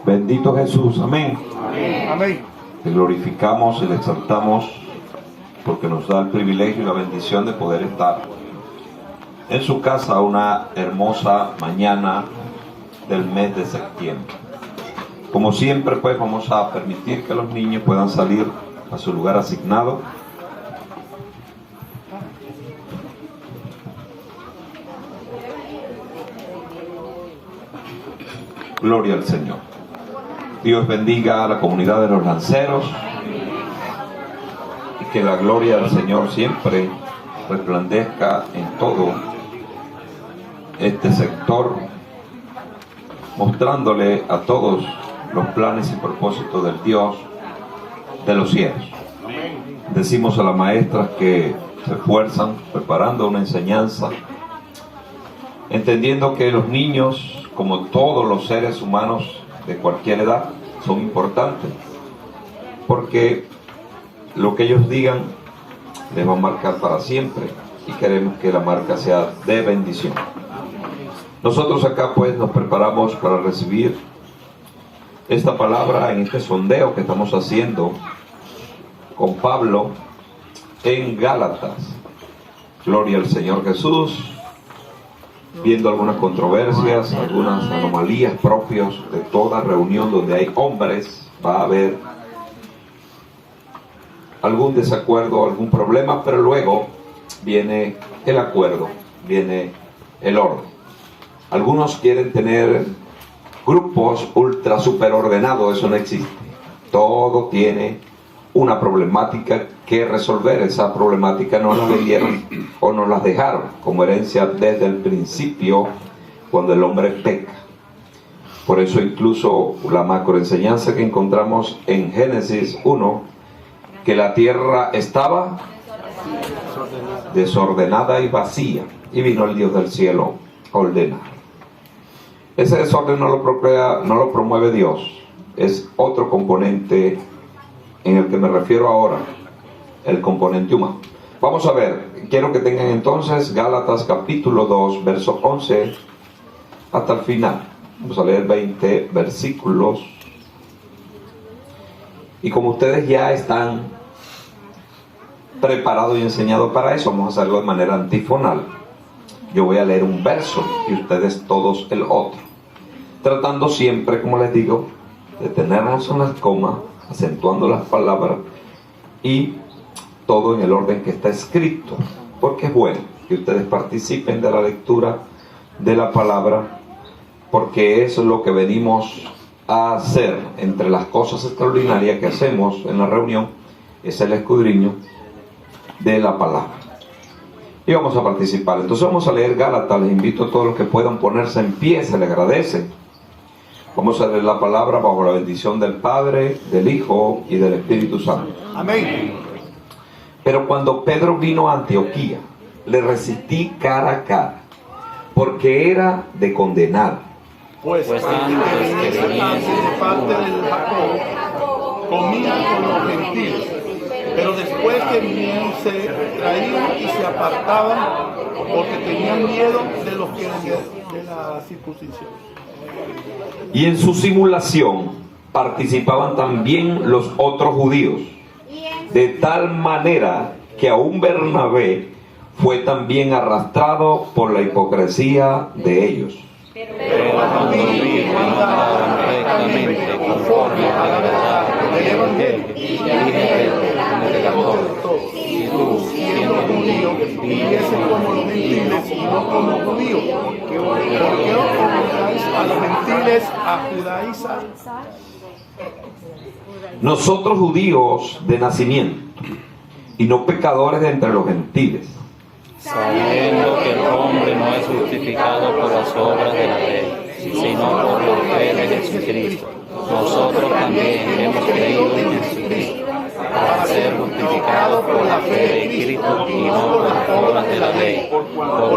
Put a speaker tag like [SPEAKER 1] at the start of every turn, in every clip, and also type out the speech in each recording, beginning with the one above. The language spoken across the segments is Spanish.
[SPEAKER 1] Bendito Jesús, amén.
[SPEAKER 2] Amén.
[SPEAKER 1] Le glorificamos y le exaltamos porque nos da el privilegio y la bendición de poder estar en su casa una hermosa mañana del mes de septiembre. Como siempre, pues vamos a permitir que los niños puedan salir a su lugar asignado. Gloria al Señor. Dios bendiga a la comunidad de los lanceros y que la gloria del Señor siempre resplandezca en todo este sector, mostrándole a todos los planes y propósitos del Dios de los cielos. Decimos a las maestras que se esfuerzan preparando una enseñanza, entendiendo que los niños, como todos los seres humanos de cualquier edad, son importantes, porque lo que ellos digan les va a marcar para siempre y queremos que la marca sea de bendición. Nosotros acá pues nos preparamos para recibir esta palabra en este sondeo que estamos haciendo con Pablo en Gálatas. Gloria al Señor Jesús. Viendo algunas controversias, algunas anomalías propias de toda reunión donde hay hombres, va a haber algún desacuerdo, algún problema, pero luego viene el acuerdo, viene el orden. Algunos quieren tener grupos ultra super ordenados, eso no existe. Todo tiene una problemática que resolver. Esa problemática no la vendieron o nos las dejaron como herencia desde el principio, cuando el hombre peca. Por eso incluso la macroenseñanza que encontramos en Génesis 1, que la tierra estaba desordenada y vacía, y vino el Dios del cielo a ordenar. Ese desorden no lo promueve Dios, es otro componente en el que me refiero ahora, el componente humano. Vamos a ver, quiero que tengan entonces Gálatas capítulo 2, verso 11 hasta el final. Vamos a leer 20 versículos. Y como ustedes ya están preparados y enseñados para eso, vamos a hacerlo de manera antifonal. Yo voy a leer un verso y ustedes todos el otro, tratando siempre, como les digo, de tenernos en las comas, acentuando las palabras y todo en el orden que está escrito, porque es bueno que ustedes participen de la lectura de la palabra, porque eso es lo que venimos a hacer. Entre las cosas extraordinarias que hacemos en la reunión es el escudriño de la palabra, y vamos a participar. Entonces vamos a leer Gálatas. Les invito a todos los que puedan ponerse en pie, se les agradece. Vamos a leer la palabra bajo la bendición del Padre, del Hijo y del Espíritu Santo.
[SPEAKER 2] Amén.
[SPEAKER 1] Pero cuando Pedro vino a Antioquía, le resistí cara a cara, porque era de condenar.
[SPEAKER 2] Pues antes que viniese de parte del Jacob, comía con los gentiles, pero después que vinieron se retraían y se apartaban, porque tenían miedo de los que eran de la circuncisión.
[SPEAKER 1] Y en su simulación participaban también los otros judíos, de tal manera que aún Bernabé fue también arrastrado por la hipocresía de ellos.
[SPEAKER 2] Pero cuando vi que andaban rectamente conforme a la verdad del Evangelio, dije delante de todos: si tú, siendo judío, viviese como los gentiles y no como judíos, ¿por qué obligáis a los gentiles a judaizar?
[SPEAKER 1] Nosotros judíos de nacimiento, y no pecadores de entre los gentiles,
[SPEAKER 3] sabiendo que el hombre no es justificado por las obras de la ley, sino por la fe de Jesucristo. Nosotros también hemos creído en Jesucristo para ser justificados por la fe de Cristo y no por las obras de la ley, por cuanto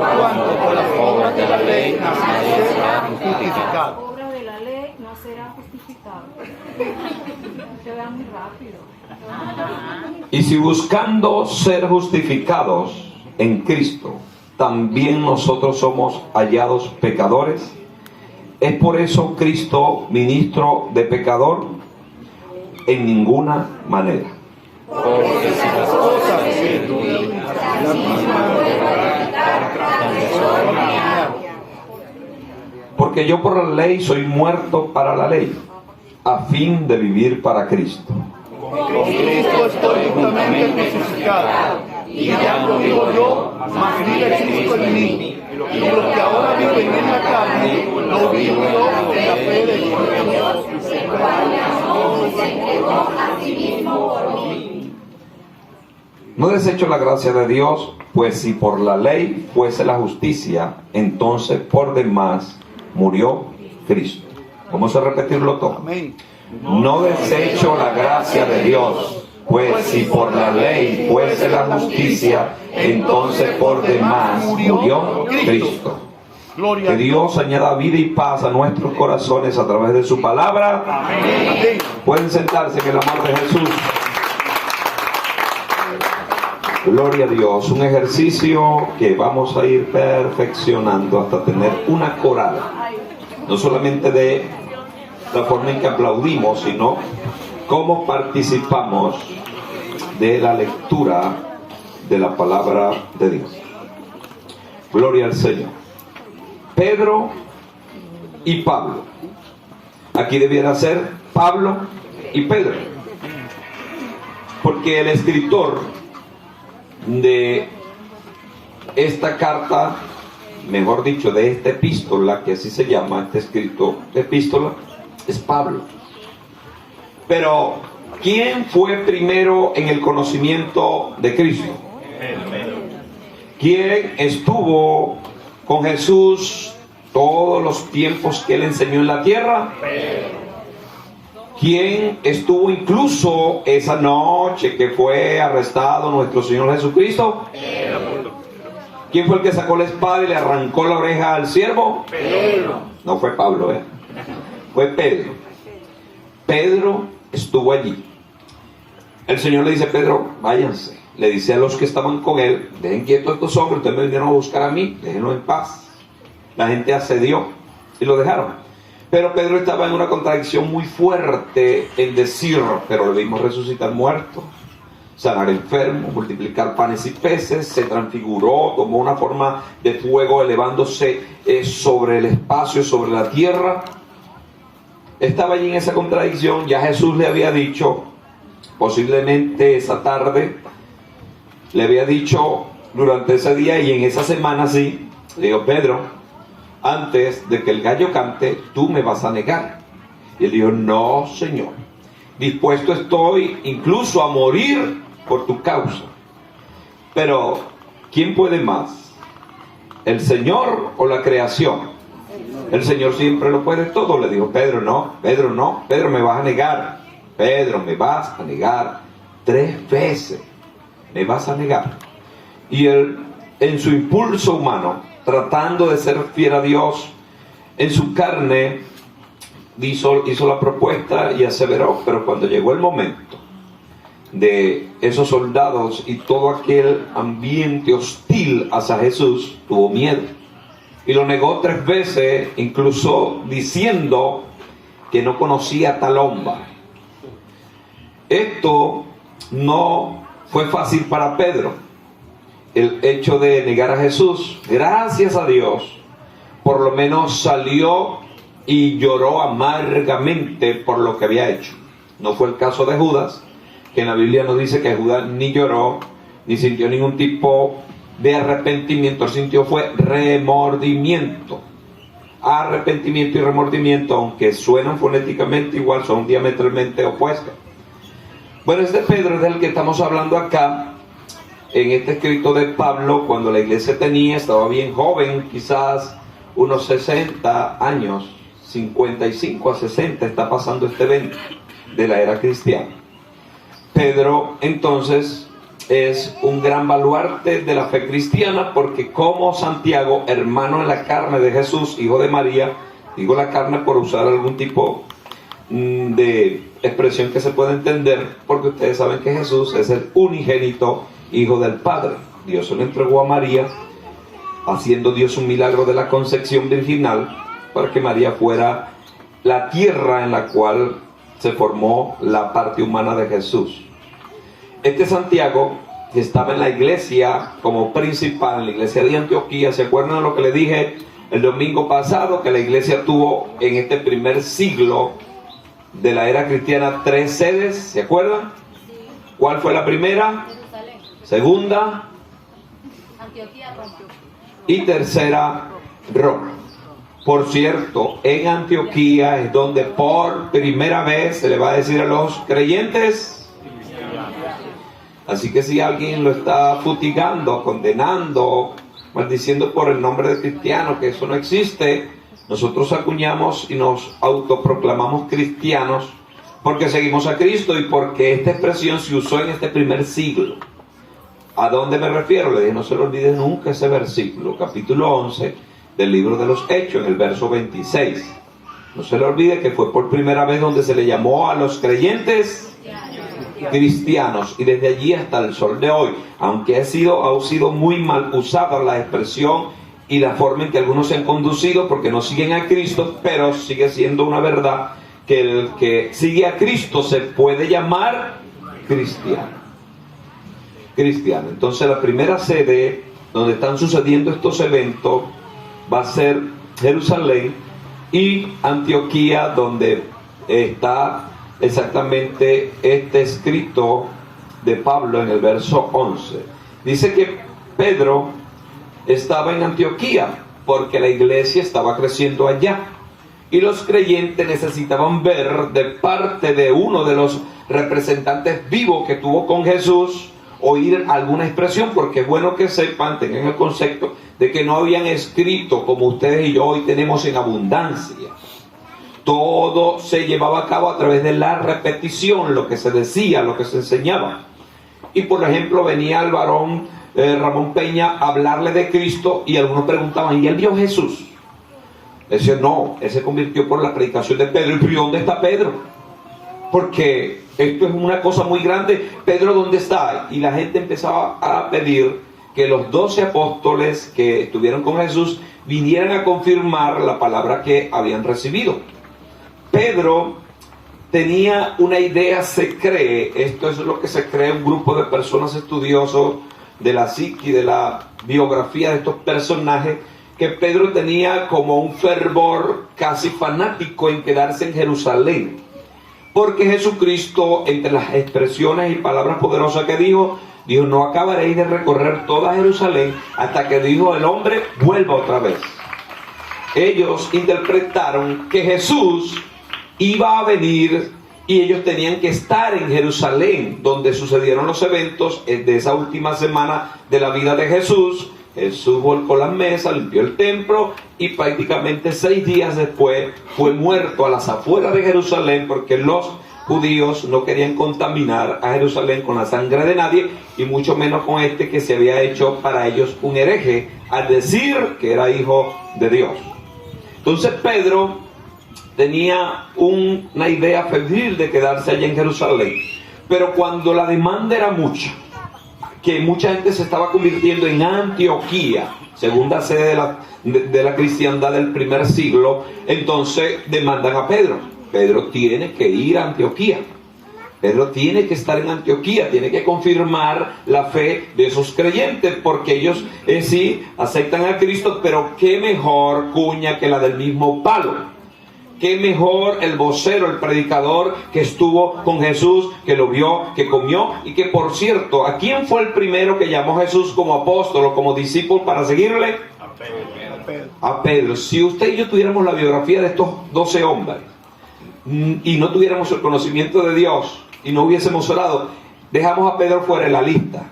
[SPEAKER 3] por las obras de la ley nadie será justificado.
[SPEAKER 4] Por obra de la ley no será justificado. Se va muy rápido.
[SPEAKER 1] y si buscando ser justificados en Cristo, también nosotros somos hallados pecadores, ¿Es por eso Cristo ministro de pecador? En ninguna manera.
[SPEAKER 3] Porque si las cosas que tú la misma
[SPEAKER 1] Porque yo por la ley soy muerto para la ley, a fin de vivir para Cristo.
[SPEAKER 2] con Cristo estoy juntamente crucificado, y ya no vivo yo, mas vive Cristo en mí. Y lo que ahora vivo en la carne, lo vivo yo en la fe de Dios.
[SPEAKER 1] No desecho la gracia de Dios, pues si por la ley fuese la justicia, entonces por demás murió Cristo. Vamos a repetirlo todo.
[SPEAKER 2] Amén.
[SPEAKER 1] No desecho la gracia de Dios, pues si por la ley fuese la justicia, entonces por demás murió Cristo.
[SPEAKER 2] Gloria
[SPEAKER 1] Que
[SPEAKER 2] a Dios.
[SPEAKER 1] Dios añada vida y paz a nuestros corazones a través de su palabra.
[SPEAKER 2] Amén.
[SPEAKER 1] Pueden sentarse en el amor de Jesús. Gloria a Dios. Un ejercicio que vamos a ir perfeccionando hasta tener una coral. No solamente de la forma en que aplaudimos, sino cómo participamos de la lectura de la palabra de Dios. Gloria al Señor. Pedro y Pablo. Aquí debiera ser Pablo y Pedro, porque el escritor de esta carta, mejor dicho, de esta epístola, que así se llama, este escrito epístola, es Pablo. Pero ¿quién fue primero en el conocimiento de Cristo? ¿Quién estuvo con Jesús todos los tiempos que él enseñó en la tierra? ¿Quién estuvo incluso esa noche que fue arrestado nuestro Señor Jesucristo? ¿Quién fue el que sacó la espada y le arrancó la oreja al siervo? No fue Pablo, fue Pedro. Pedro estuvo allí. El Señor le dice: Pedro, váyanse. Le dice a los que estaban con él: dejen quietos a estos hombres, ustedes me vinieron a buscar a mí, déjenlo en paz. La gente accedió y lo dejaron. Pero Pedro estaba en una contradicción muy fuerte en decir: pero le vimos resucitar muertos, sanar enfermos, multiplicar panes y peces, se transfiguró, tomó una forma de fuego elevándose sobre el espacio, sobre la tierra. Estaba allí en esa contradicción. Ya Jesús le había dicho, posiblemente esa tarde, le había dicho durante ese día y en esa semana, sí, le dijo: Pedro, antes de que el gallo cante, tú me vas a negar. Y él dijo: no, Señor, dispuesto estoy incluso a morir por tu causa. Pero ¿quién puede más? ¿El Señor o la creación? El Señor siempre lo puede todo. Le dijo: Pedro, no, Pedro, no, Pedro, me vas a negar. Pedro, me vas a negar 3 veces. Me vas a negar. Y él, en su impulso humano, tratando de ser fiel a Dios, en su carne hizo la propuesta y aseveró. Pero cuando llegó el momento de esos soldados y todo aquel ambiente hostil hacia Jesús, tuvo miedo y lo negó 3 veces, incluso diciendo que no conocía tal hombre. Esto no fue fácil para Pedro, el hecho de negar a Jesús. Gracias a Dios, por lo menos salió y lloró amargamente por lo que había hecho. No fue el caso de Judas, que en la Biblia nos dice que Judas ni lloró, ni sintió ningún tipo de arrepentimiento. Él sintió fue remordimiento. Arrepentimiento y remordimiento, aunque suenan fonéticamente igual, son diametralmente opuestos. Bueno, este Pedro es del que estamos hablando acá, en este escrito de Pablo, cuando la iglesia estaba bien joven, quizás unos 60 años, 55 a 60, está pasando este evento de la era cristiana. Pedro, entonces, es un gran baluarte de la fe cristiana, porque como Santiago, hermano en la carne de Jesús, hijo de María, digo la carne por usar algún tipo de expresión que se pueda entender, porque ustedes saben que Jesús es el unigénito Hijo del Padre. Dios se lo entregó a María, haciendo Dios un milagro de la concepción virginal para que María fuera la tierra en la cual se formó la parte humana de Jesús. Este Santiago, que estaba en la iglesia como principal, en la iglesia de Antioquía, ¿se acuerdan de lo que le dije el domingo pasado? Que la iglesia tuvo en este primer siglo de la era cristiana 3 sedes, ¿se acuerdan? ¿Cuál fue la primera?
[SPEAKER 5] Jerusalén,
[SPEAKER 1] Segunda
[SPEAKER 5] Antioquía, Roma.
[SPEAKER 1] y tercera, Roma. Por cierto, en Antioquía es donde por primera vez se le va a decir a los creyentes. Así que si alguien lo está futigando, condenando, maldiciendo por el nombre de cristiano, que eso no existe, nosotros acuñamos y nos autoproclamamos cristianos porque seguimos a Cristo y porque esta expresión se usó en este primer siglo. ¿A dónde me refiero? Le dije, no se lo olvide nunca ese versículo, capítulo 11 del libro de los Hechos, en el verso 26. No se le olvide que fue por primera vez donde se le llamó a los creyentes cristianos, y desde allí hasta el sol de hoy, aunque ha sido muy mal usada la expresión y la forma en que algunos se han conducido porque no siguen a Cristo, pero sigue siendo una verdad que el que sigue a Cristo se puede llamar cristiano. Entonces la primera sede donde están sucediendo estos eventos va a ser Jerusalén, y Antioquía, donde está exactamente este escrito de Pablo en el verso 11. Dice que Pedro estaba en Antioquía porque la iglesia estaba creciendo allá y los creyentes necesitaban ver de parte de uno de los representantes vivos que tuvo con Jesús, oír alguna expresión, porque es bueno que sepan, tengan el concepto de que no habían escrito como ustedes y yo hoy tenemos en abundancia. Todo se llevaba a cabo a través de la repetición, lo que se decía, lo que se enseñaba. Y por ejemplo venía el varón Ramón Peña a hablarle de Cristo y algunos preguntaban, ¿y él vio a Jesús? Decía, no, él se convirtió por la predicación de Pedro. ¿Y dónde está Pedro? Porque esto es una cosa muy grande. Pedro, ¿dónde está? Y la gente empezaba a pedir que los 12 apóstoles que estuvieron con Jesús vinieran a confirmar la palabra que habían recibido. Pedro tenía una idea, se cree, esto es lo que se cree un grupo de personas estudiosos de la psique, de la biografía de estos personajes, que Pedro tenía como un fervor casi fanático en quedarse en Jerusalén, porque Jesucristo, entre las expresiones y palabras poderosas que dijo, no acabaréis de recorrer toda Jerusalén hasta que dijo el hombre vuelva otra vez. Ellos interpretaron que Jesús iba a venir y ellos tenían que estar en Jerusalén, donde sucedieron los eventos de esa última semana de la vida de Jesús. Jesús volcó las mesas, limpió el templo y prácticamente 6 días después fue muerto a las afueras de Jerusalén, porque los judíos no querían contaminar a Jerusalén con la sangre de nadie, y mucho menos con este que se había hecho para ellos un hereje al decir que era hijo de Dios. Entonces Pedro tenía una idea febril de quedarse allá en Jerusalén, pero cuando la demanda era mucha, que mucha gente se estaba convirtiendo en Antioquía, segunda sede de la cristiandad del primer siglo, entonces demandan a Pedro. Pedro tiene que ir a Antioquía. Pedro tiene que estar en Antioquía, tiene que confirmar la fe de esos creyentes, porque ellos sí aceptan a Cristo, pero qué mejor cuña que la del mismo palo. Qué mejor el vocero, el predicador que estuvo con Jesús, que lo vio, que comió, y que por cierto, ¿a quién fue el primero que llamó Jesús como apóstol o como discípulo para seguirle? A Pedro. Si usted y yo tuviéramos la biografía de estos 12 hombres y no tuviéramos el conocimiento de Dios y no hubiésemos orado, dejamos a Pedro fuera de la lista.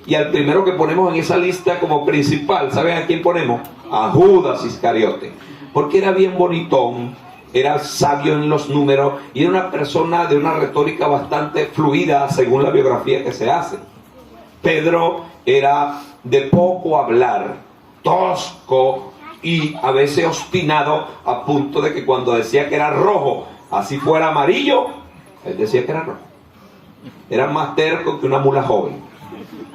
[SPEAKER 1] Y al primero que ponemos en esa lista como principal, ¿saben a quién ponemos? A Judas Iscariote. Porque era bien bonitón, era sabio en los números y era una persona de una retórica bastante fluida según la biografía que se hace. Pedro era de poco hablar, tosco y a veces obstinado, a punto de que cuando decía que era rojo, así fuera amarillo, él decía que era rojo. Era más terco que una mula joven.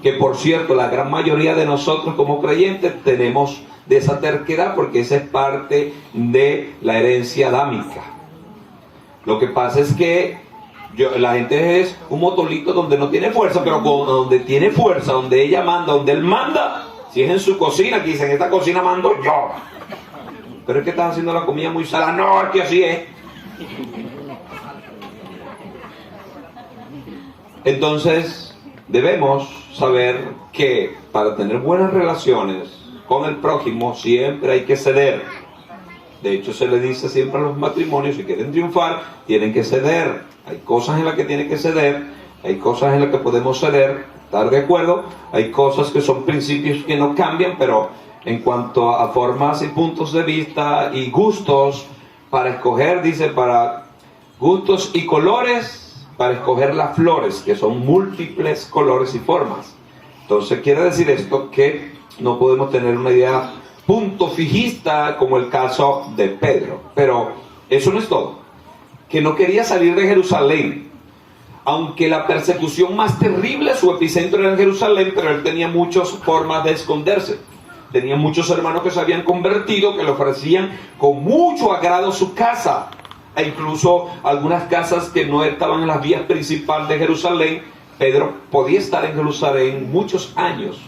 [SPEAKER 1] Que por cierto, la gran mayoría de nosotros como creyentes tenemos de esa terquedad, porque esa es parte de la herencia adámica. Lo que pasa es que la gente es un motolito donde no tiene fuerza, pero donde tiene fuerza, donde ella manda, donde él manda. Si es en su cocina, que dicen, en esta cocina mando yo. Pero es que estás haciendo la comida muy salada. No, es que así es. Entonces, debemos saber que para tener buenas relaciones con el prójimo siempre hay que ceder. De hecho, se le dice siempre a los matrimonios, si quieren triunfar, tienen que ceder. Hay cosas en las que tienen que ceder, hay cosas en las que podemos ceder, estar de acuerdo. Hay cosas que son principios que no cambian, pero en cuanto a formas y puntos de vista y gustos, para escoger, dice, para gustos y colores, para escoger las flores, que son múltiples colores y formas. Entonces, quiere decir esto que no podemos tener una idea punto fijista como el caso de Pedro. Pero eso no es todo. Que no quería salir de Jerusalén. Aunque la persecución más terrible, su epicentro era en Jerusalén, pero él tenía muchas formas de esconderse. Tenía muchos hermanos que se habían convertido, que le ofrecían con mucho agrado su casa. E incluso algunas casas que no estaban en las vías principales de Jerusalén. Pedro podía estar en Jerusalén muchos años,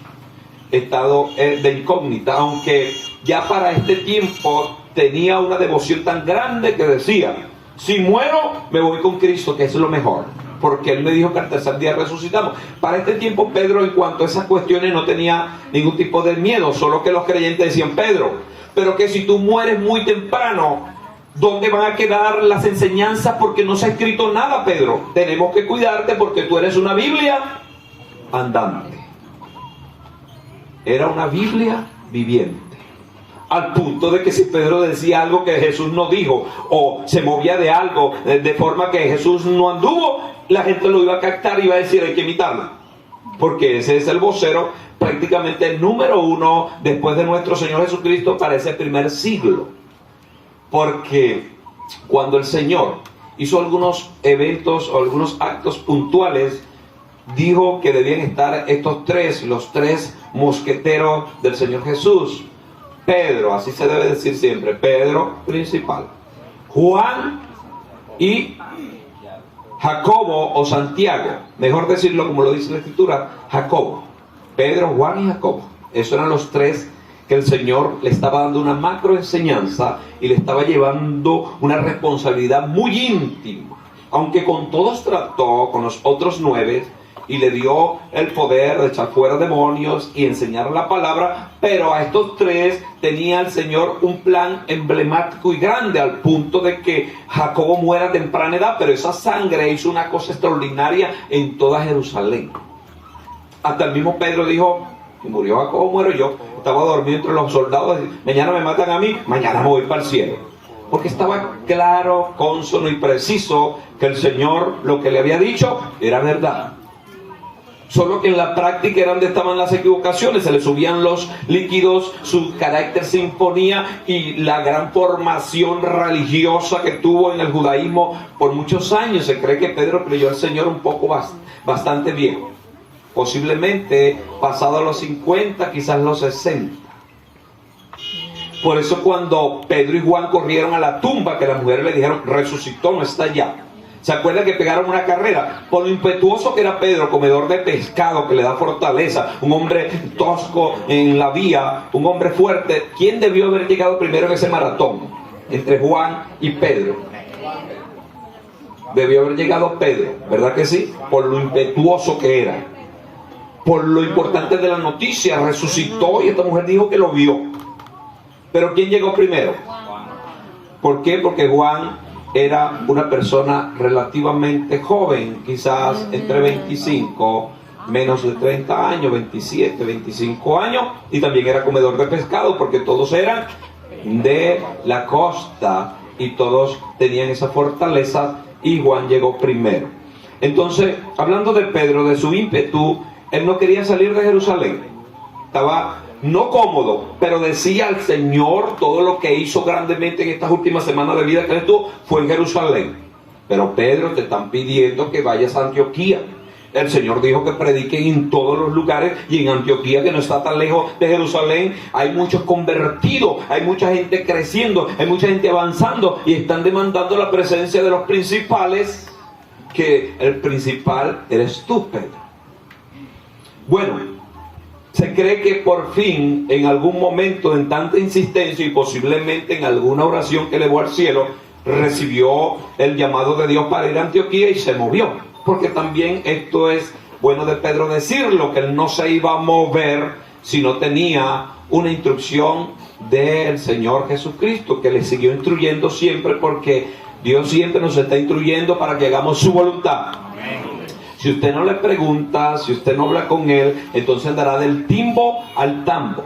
[SPEAKER 1] estado de incógnita, aunque ya para este tiempo tenía una devoción tan grande que decía, si muero, me voy con Cristo, que es lo mejor, porque Él me dijo que al tercer día resucitamos. Para este tiempo Pedro, en cuanto a esas cuestiones, no tenía ningún tipo de miedo, solo que los creyentes decían, Pedro, pero que si tú mueres muy temprano, ¿dónde van a quedar las enseñanzas? Porque no se ha escrito nada, Pedro. Tenemos que cuidarte porque tú eres una Biblia andante. Era una Biblia viviente. Al punto de que si Pedro decía algo que Jesús no dijo, o se movía de algo de forma que Jesús no anduvo, la gente lo iba a captar y iba a decir, hay que imitarlo. Porque ese es el vocero, prácticamente el número uno después de nuestro Señor Jesucristo para ese primer siglo. Porque cuando el Señor hizo algunos eventos o algunos actos puntuales, dijo que debían estar estos tres, los tres mosqueteros del Señor Jesús. Pedro, así se debe decir siempre, Pedro principal, Juan y Jacobo o Santiago, mejor decirlo como lo dice la Escritura, Jacobo. Pedro, Juan y Jacobo. Esos eran los tres que el Señor le estaba dando una macro enseñanza y le estaba llevando una responsabilidad muy íntima. Aunque con todos trató, con los otros 9, y le dio el poder de echar fuera demonios y enseñar la palabra, pero a estos 3 tenía el Señor un plan emblemático y grande, al punto de que Jacobo muera a temprana edad, pero esa sangre hizo una cosa extraordinaria en toda Jerusalén. Hasta el mismo Pedro dijo, si murió Jacobo, muero yo. Estaba dormido entre los soldados, mañana me matan a mí, mañana me voy para el cielo. Porque estaba claro, cónsono y preciso que el Señor lo que le había dicho era verdad. Solo que en la práctica era donde estaban las equivocaciones, se le subían los líquidos, su carácter se imponía, y la gran formación religiosa que tuvo en el judaísmo por muchos años. Se cree que Pedro creyó al Señor un poco bastante viejo, posiblemente pasado los 50, quizás los 60. Por eso cuando Pedro y Juan corrieron a la tumba, que las mujeres le dijeron, resucitó, no está allá. ¿Se acuerdan que pegaron una carrera? Por lo impetuoso que era Pedro, comedor de pescado que le da fortaleza, un hombre tosco en la vía, un hombre fuerte. ¿Quién debió haber llegado primero en ese maratón? Entre Juan y Pedro. Debió haber llegado Pedro, ¿verdad que sí? Por lo impetuoso que era. Por lo importante de la noticia, resucitó y esta mujer dijo que lo vio. Pero ¿quién llegó primero? ¿Por qué? Porque Juan era una persona relativamente joven, quizás entre 25, menos de 30 años, 27, 25 años, y también era comedor de pescado, porque todos eran de la costa y todos tenían esa fortaleza, y Juan llegó primero. Entonces, hablando de Pedro, de su ímpetu, él no quería salir de Jerusalén, estaba no cómodo, pero decía al Señor todo lo que hizo grandemente en estas últimas semanas de vida que él tuvo fue en Jerusalén. Pero Pedro, te están pidiendo que vayas a Antioquía. El Señor dijo que prediquen en todos los lugares, y en Antioquía, que no está tan lejos de Jerusalén, hay muchos convertidos, hay mucha gente creciendo, hay mucha gente avanzando, y están demandando la presencia de los principales, que el principal eres tú, Pedro. Bueno, se cree que por fin, en algún momento, en tanta insistencia y posiblemente en alguna oración que elevó al cielo, recibió el llamado de Dios para ir a Antioquía y se movió. Porque también esto es bueno de Pedro decirlo, que él no se iba a mover si no tenía una instrucción del Señor Jesucristo, que le siguió instruyendo siempre, porque Dios siempre nos está instruyendo para que hagamos su voluntad. Si usted no le pregunta, si usted no habla con Él, entonces andará del timbo al tambo,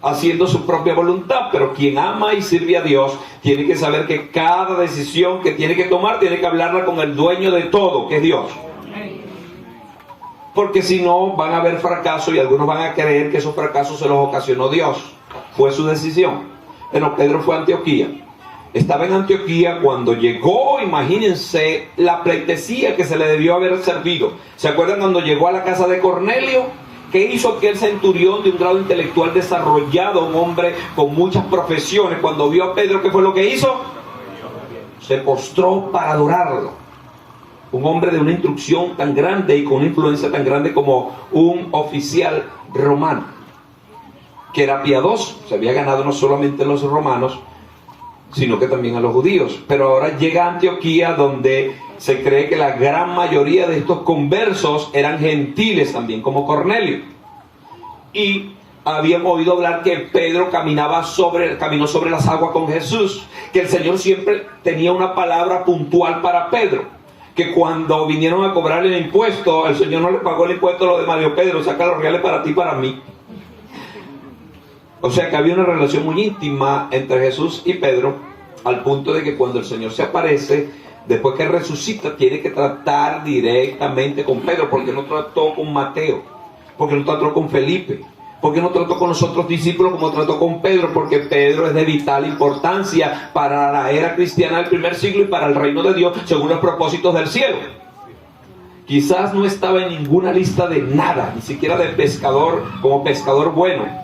[SPEAKER 1] haciendo su propia voluntad. Pero quien ama y sirve a Dios tiene que saber que cada decisión que tiene que tomar tiene que hablarla con el dueño de todo, que es Dios. Porque si no, van a haber fracasos, y algunos van a creer que esos fracasos se los ocasionó Dios. Fue su decisión. Pero Pedro fue a Antioquía. Estaba en Antioquía cuando llegó, imagínense, la pleitesía que se le debió haber servido. ¿Se acuerdan cuando llegó a la casa de Cornelio? ¿Qué hizo aquel centurión de un grado intelectual desarrollado, un hombre con muchas profesiones? Cuando vio a Pedro, ¿qué fue lo que hizo? Se postró para adorarlo. Un hombre de una instrucción tan grande y con una influencia tan grande como un oficial romano, que era piadoso. Se había ganado no solamente a los romanos, sino que también a los judíos. Pero ahora llega a Antioquía, donde se cree que la gran mayoría de estos conversos eran gentiles también, como Cornelio. Y habían oído hablar que Pedro caminó sobre las aguas con Jesús, que el Señor siempre tenía una palabra puntual para Pedro, que cuando vinieron a cobrar el impuesto, el Señor no le pagó el impuesto a los demás, dijo: Pedro, saca los reales para ti y para mí. O sea que había una relación muy íntima entre Jesús y Pedro, al punto de que cuando el Señor se aparece, después que resucita, tiene que tratar directamente con Pedro, porque no trató con Mateo, porque no trató con Felipe, porque no trató con los otros discípulos como trató con Pedro, porque Pedro es de vital importancia para la era cristiana del primer siglo y para el reino de Dios, según los propósitos del cielo. Quizás no estaba en ninguna lista de nada, ni siquiera de pescador, como pescador bueno,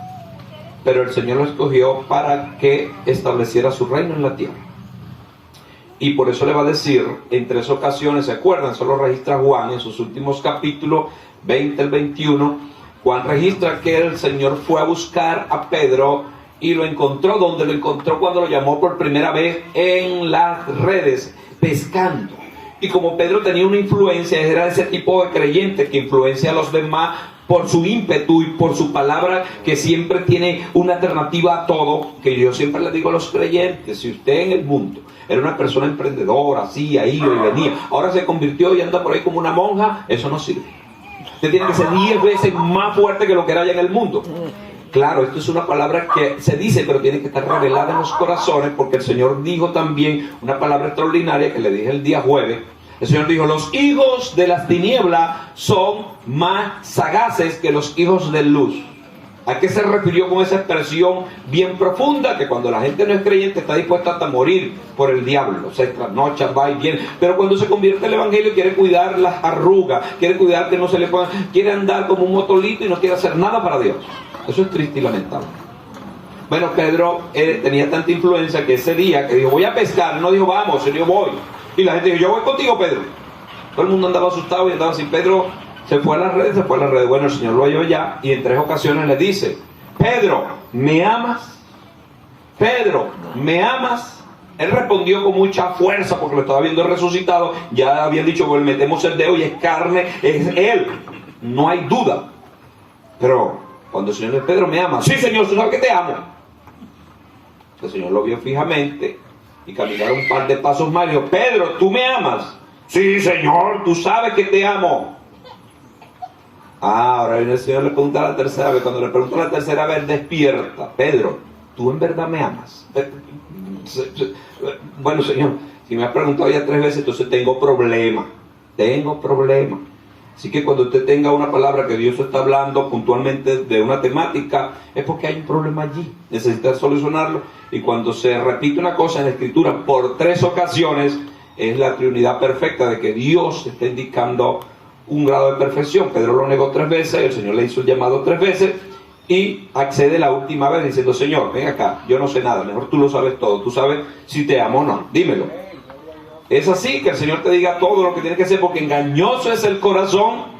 [SPEAKER 1] pero el Señor lo escogió para que estableciera su reino en la tierra. Y por eso le va a decir en 3 ocasiones, ¿se acuerdan? Solo registra Juan en sus últimos capítulos 20 al 21. Juan registra que el Señor fue a buscar a Pedro y lo encontró. Donde lo encontró? Cuando lo llamó por primera vez en las redes, pescando. Y como Pedro tenía una influencia, era ese tipo de creyente que influencia a los demás por su ímpetu y por su palabra, que siempre tiene una alternativa a todo. Que yo siempre le digo a los creyentes: si usted en el mundo era una persona emprendedora, así, ahí y venía, ahora se convirtió y anda por ahí como una monja, eso no sirve. Usted tiene que ser 10 veces más fuerte que lo que era allá en el mundo. Claro, esto es una palabra que se dice, pero tiene que estar revelada en los corazones, porque el Señor dijo también una palabra extraordinaria que le dije el día jueves. El Señor dijo: los hijos de las tinieblas son más sagaces que los hijos de luz. ¿A qué se refirió con esa expresión bien profunda? Que cuando la gente no es creyente está dispuesta hasta morir por el diablo. Se trasnocha, va y viene. Pero cuando se convierte el evangelio, quiere cuidar las arrugas, quiere cuidar que no se le pongan, quiere andar como un motolito y no quiere hacer nada para Dios. Eso es triste y lamentable. Bueno, Pedro tenía tanta influencia que ese día que dijo: voy a pescar, no dijo vamos, sino yo voy. Y la gente dijo: yo voy contigo, Pedro. Todo el mundo andaba asustado y andaba así. Pedro se fue a las redes, Bueno, el Señor lo halló allá y en 3 ocasiones le dice: Pedro, ¿me amas? Pedro, ¿me amas? Él respondió con mucha fuerza, porque lo estaba viendo resucitado. Ya habían dicho: pues metemos el dedo y es carne, es él. No hay duda. Pero cuando el Señor le dice: Pedro, ¿me amas? Sí, Señor, tú sabes que te amo. El Señor lo vio fijamente y caminaron un par de pasos más y dijo: Pedro, ¿tú me amas? Sí, Señor, tú sabes que te amo. Ahora viene el Señor, le pregunta la tercera vez. Cuando le preguntó la tercera vez, despierta: Pedro, ¿tú en verdad me amas? Bueno, Señor, si me has preguntado ya 3 veces, entonces tengo problema. Así que cuando usted tenga una palabra que Dios está hablando puntualmente de una temática, es porque hay un problema allí, necesita solucionarlo. Y cuando se repite una cosa en la Escritura por 3 ocasiones, es la Trinidad perfecta de que Dios está indicando un grado de perfección. Pedro lo negó 3 veces, el Señor le hizo el llamado 3 veces y accede la última vez diciendo: Señor, ven acá, yo no sé nada, mejor tú lo sabes todo, tú sabes si te amo o no, dímelo. Es así, que el Señor te diga todo lo que tienes que hacer, porque engañoso es el corazón.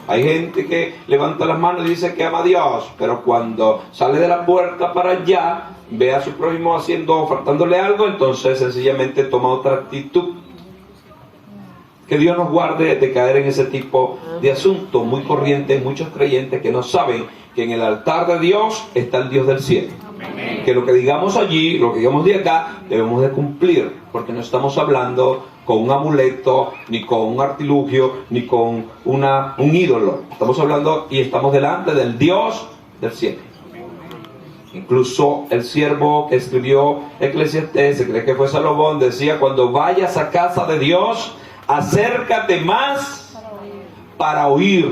[SPEAKER 1] Hay gente que levanta las manos y dice que ama a Dios, pero cuando sale de la puerta para allá, ve a su prójimo faltándole algo, entonces sencillamente toma otra actitud. Que Dios nos guarde de caer en ese tipo de asuntos muy corrientes. Muchos creyentes que no saben que en el altar de Dios está el Dios del cielo. Amén. Que lo que digamos allí, lo que digamos de acá, debemos de cumplir, porque no estamos hablando con un amuleto, ni con un artilugio, ni con un ídolo. Estamos hablando y estamos delante del Dios del cielo. Incluso el siervo que escribió Eclesiastés, se cree que fue Salomón, decía: cuando vayas a casa de Dios, acércate más para oír,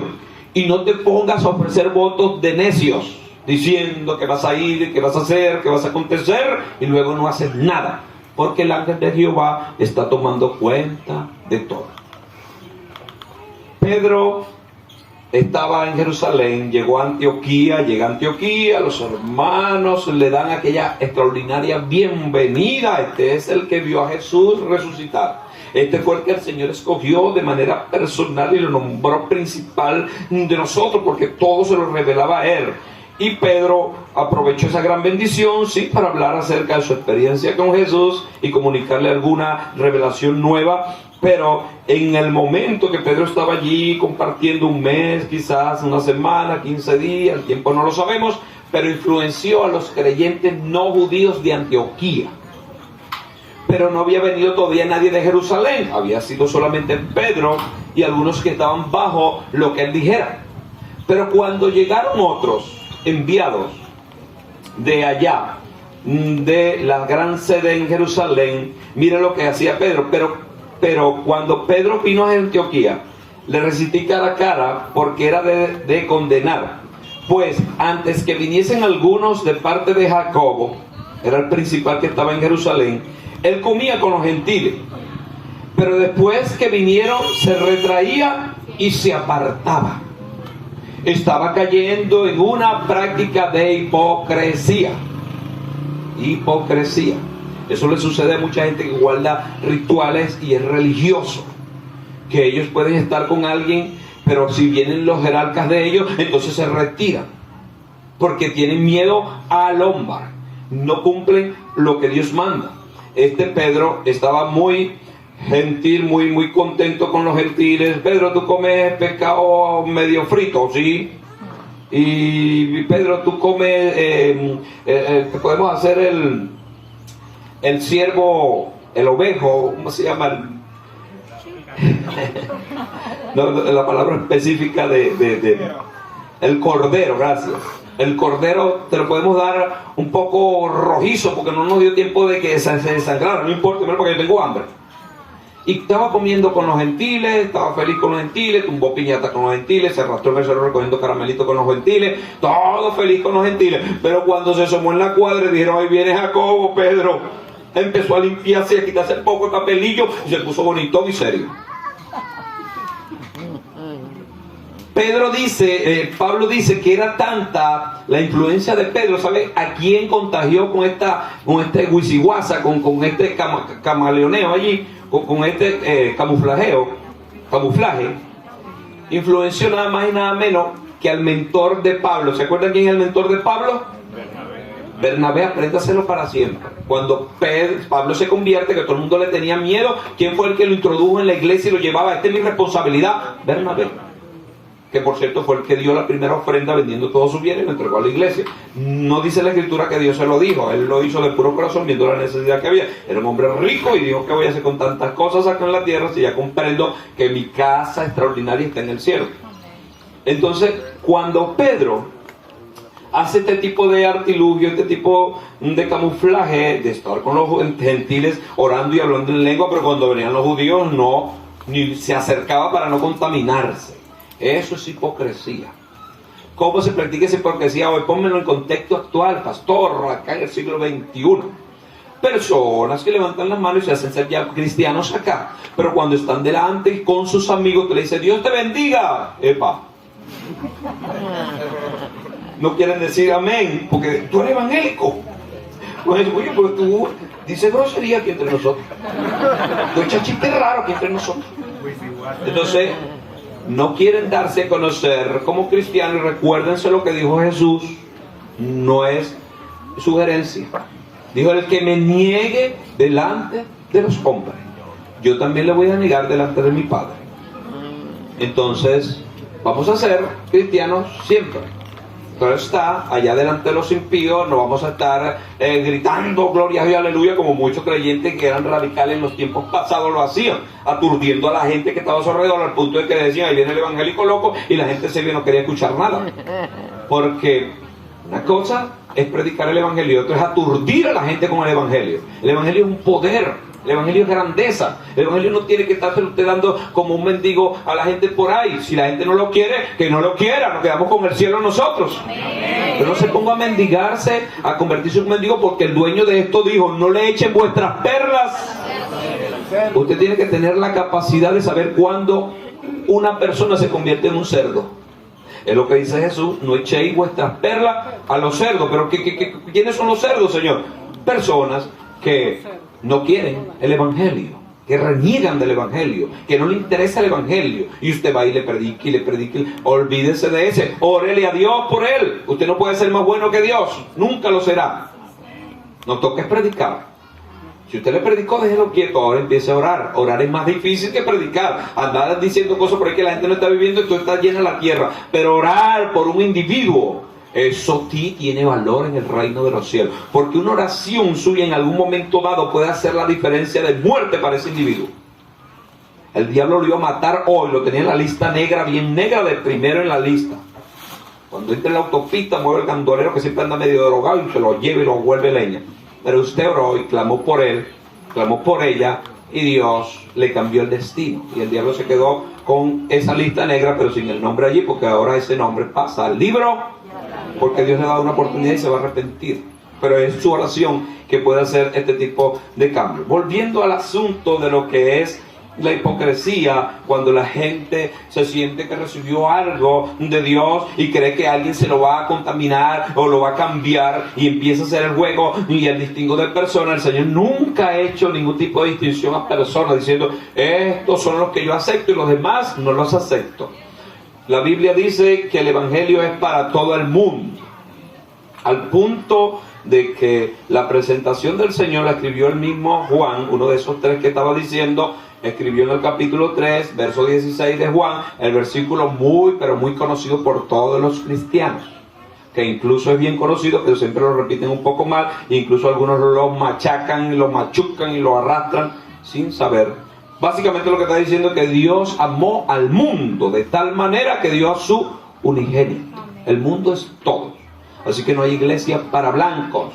[SPEAKER 1] y no te pongas a ofrecer votos de necios, diciendo que vas a ir, que vas a hacer, que vas a acontecer, y luego no haces nada, porque el ángel de Jehová está tomando cuenta de todo. Pedro estaba en Jerusalén, llega a Antioquía, los hermanos le dan aquella extraordinaria bienvenida. Este es el que vio a Jesús resucitar. Este fue el que el Señor escogió de manera personal y lo nombró principal de nosotros, porque todo se lo revelaba a él. Y Pedro aprovechó esa gran bendición, sí, para hablar acerca de su experiencia con Jesús y comunicarle alguna revelación nueva. Pero en el momento que Pedro estaba allí compartiendo, un mes, quizás una semana, 15 días, el tiempo no lo sabemos, pero influenció a los creyentes no judíos de Antioquía. Pero no había venido todavía nadie de Jerusalén, había sido solamente Pedro y algunos que estaban bajo lo que él dijera. Pero cuando llegaron otros enviados de allá, de la gran sede en Jerusalén, mire lo que hacía Pedro. Pero cuando Pedro vino a Antioquía, le resistí cara a cara, porque era de condenar. Pues antes que viniesen algunos de parte de Jacobo, era el principal que estaba en Jerusalén, él comía con los gentiles, pero después que vinieron se retraía y se apartaba. Estaba cayendo en una práctica de hipocresía. Eso le sucede a mucha gente que guarda rituales y es religioso, que ellos pueden estar con alguien, pero si vienen los jerarcas de ellos, entonces se retiran, porque tienen miedo al hombre, no cumplen lo que Dios manda. Este Pedro estaba muy gentil, muy contento con los gentiles. Pedro, tú comes pescado medio frito, ¿sí? Y Pedro, tú comes, podemos hacer el ciervo, el ovejo, ¿cómo se llama? No, la palabra específica de el cordero, gracias. El cordero te lo podemos dar un poco rojizo, porque no nos dio tiempo de que se desangrara, no importa, porque yo tengo hambre. Y estaba comiendo con los gentiles, estaba feliz con los gentiles, tumbó piñata con los gentiles, se arrastró en el cerro recogiendo caramelito con los gentiles, todo feliz con los gentiles. Pero cuando se asomó en la cuadra y dijeron: ahí viene Jacobo, Pedro empezó a limpiarse y a quitarse el poco de papelillo y se puso bonito y serio. Pablo dice que era tanta la influencia de Pedro, ¿sabe a quién contagió con este guisiguasa, con este camaleoneo allí, con este camuflaje? Influenció nada más y nada menos que al mentor de Pablo. ¿Se acuerdan quién es el mentor de Pablo? Bernabé, apréndaselo para siempre. Cuando Pablo se convierte, que todo el mundo le tenía miedo, ¿quién fue el que lo introdujo en la iglesia y lo llevaba? Esta es mi responsabilidad. Bernabé, que por cierto fue el que dio la primera ofrenda vendiendo todos sus bienes y lo entregó a la iglesia. No dice la escritura que Dios se lo dijo, él lo hizo de puro corazón viendo la necesidad que había. Era un hombre rico y dijo: ¿qué voy a hacer con tantas cosas acá en la tierra si ya comprendo que mi casa extraordinaria está en el cielo? Entonces, cuando Pedro hace este tipo de artilugio, este tipo de camuflaje, de estar con los gentiles orando y hablando en lengua, pero cuando venían los judíos ni se acercaba para no contaminarse. Eso es hipocresía. ¿Cómo se practica esa hipocresía hoy? Pónmelo en contexto actual, pastor, acá en el siglo XXI. personas que levantan las manos y se hacen ser ya cristianos acá, pero cuando están delante y con sus amigos te le dicen Dios te bendiga, epa, no quieren decir amén porque tú eres evangélico. Pues, oye, pero tú dices grosería aquí entre nosotros, tú echas chistes raros aquí entre nosotros. Entonces no quieren darse a conocer como cristianos. Y recuérdense lo que dijo Jesús, no es sugerencia. Dijo: el que me niegue delante de los hombres, yo también le voy a negar delante de mi Padre. Entonces vamos a ser cristianos siempre. Pero está allá delante de los impíos, no vamos a estar gritando gloria y aleluya como muchos creyentes que eran radicales en los tiempos pasados lo hacían, aturdiendo a la gente que estaba a su alrededor, al punto de que le decían ahí viene el evangélico loco, y la gente se vio, no quería escuchar nada. Porque una cosa es predicar el evangelio, otra es aturdir a la gente con el evangelio. El evangelio es un poder. El evangelio es grandeza. El evangelio no tiene que estarse usted dando como un mendigo a la gente por ahí. Si la gente no lo quiere, que no lo quiera. Nos quedamos con el cielo nosotros. Pero no se ponga a mendigarse, a convertirse en un mendigo, porque el dueño de esto dijo: no le echen vuestras perlas. Usted tiene que tener la capacidad de saber cuándo una persona se convierte en un cerdo. Es lo que dice Jesús: no echéis vuestras perlas a los cerdos. Pero ¿quiénes son los cerdos, Señor? Personas que no quieren el evangelio, que reniegan del evangelio, que no le interesa el evangelio, y usted va y le predica y le predica. Olvídese de ese, órele a Dios por él. Usted no puede ser más bueno que Dios, nunca lo será. No toques predicar. Si usted le predicó, déjelo quieto, ahora empiece a orar. Orar es más difícil que predicar. Andar diciendo cosas por ahí que la gente no está viviendo y tú estás llena la tierra. Pero orar por un individuo, eso sí tiene valor en el reino de los cielos. Porque una oración suya en algún momento dado puede hacer la diferencia de muerte para ese individuo. El diablo lo iba a matar hoy, lo tenía en la lista negra, bien negra, de primero en la lista. Cuando entra en la autopista, mueve el gandolero que siempre anda medio drogado y se lo lleva y lo vuelve leña. Pero usted oró y clamó por él, clamó por ella, y Dios le cambió el destino. Y el diablo se quedó con esa lista negra, pero sin el nombre allí, porque ahora ese nombre pasa al libro, porque Dios le ha dado una oportunidad y se va a arrepentir. Pero es su oración que puede hacer este tipo de cambio. Volviendo al asunto de lo que es la hipocresía, cuando la gente se siente que recibió algo de Dios y cree que alguien se lo va a contaminar o lo va a cambiar y empieza a hacer el juego y el distingo de personas. El Señor nunca ha hecho ningún tipo de distinción a personas diciendo: estos son los que yo acepto y los demás no los acepto. La Biblia dice que el evangelio es para todo el mundo, al punto de que la presentación del Señor la escribió el mismo Juan, uno de esos tres que estaba diciendo. Escribió en el capítulo 3, verso 16 de Juan, el versículo muy, pero muy conocido por todos los cristianos, que incluso es bien conocido, pero siempre lo repiten un poco mal, e incluso algunos lo machacan, lo machucan y lo arrastran sin saber. Básicamente lo que está diciendo es que Dios amó al mundo de tal manera que dio a su unigénito. El mundo es todo. Así que no hay iglesia para blancos,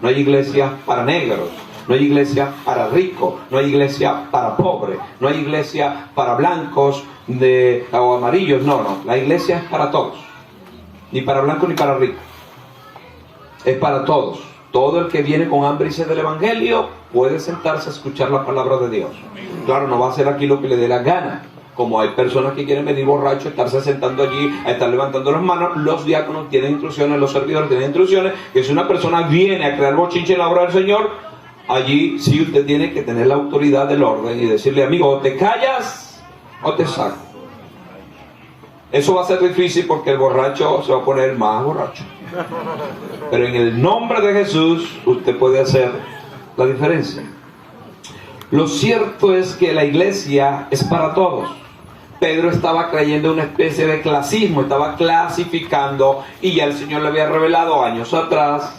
[SPEAKER 1] no hay iglesia para negros, no hay iglesia para ricos, no hay iglesia para pobres, no hay iglesia para blancos o amarillos. No, la iglesia es para todos. Ni para blancos ni para ricos. Es para todos. Todo el que viene con hambre y sed del evangelio puede sentarse a escuchar la palabra de Dios. Claro, no va a hacer aquí lo que le dé la gana. Como hay personas que quieren venir borrachos, estarse sentando allí, a estar levantando las manos. Los diáconos tienen instrucciones, los servidores tienen instrucciones, que si una persona viene a crear bochinche en la obra del Señor, allí sí usted tiene que tener la autoridad del orden y decirle: amigo, o te callas o te saco. Eso va a ser difícil porque el borracho se va a poner más borracho. Pero en el nombre de Jesús usted puede hacer la diferencia. Lo cierto es que la iglesia es para todos. Pedro estaba creyendo en una especie de clasismo, estaba clasificando, y ya el Señor le había revelado años atrás,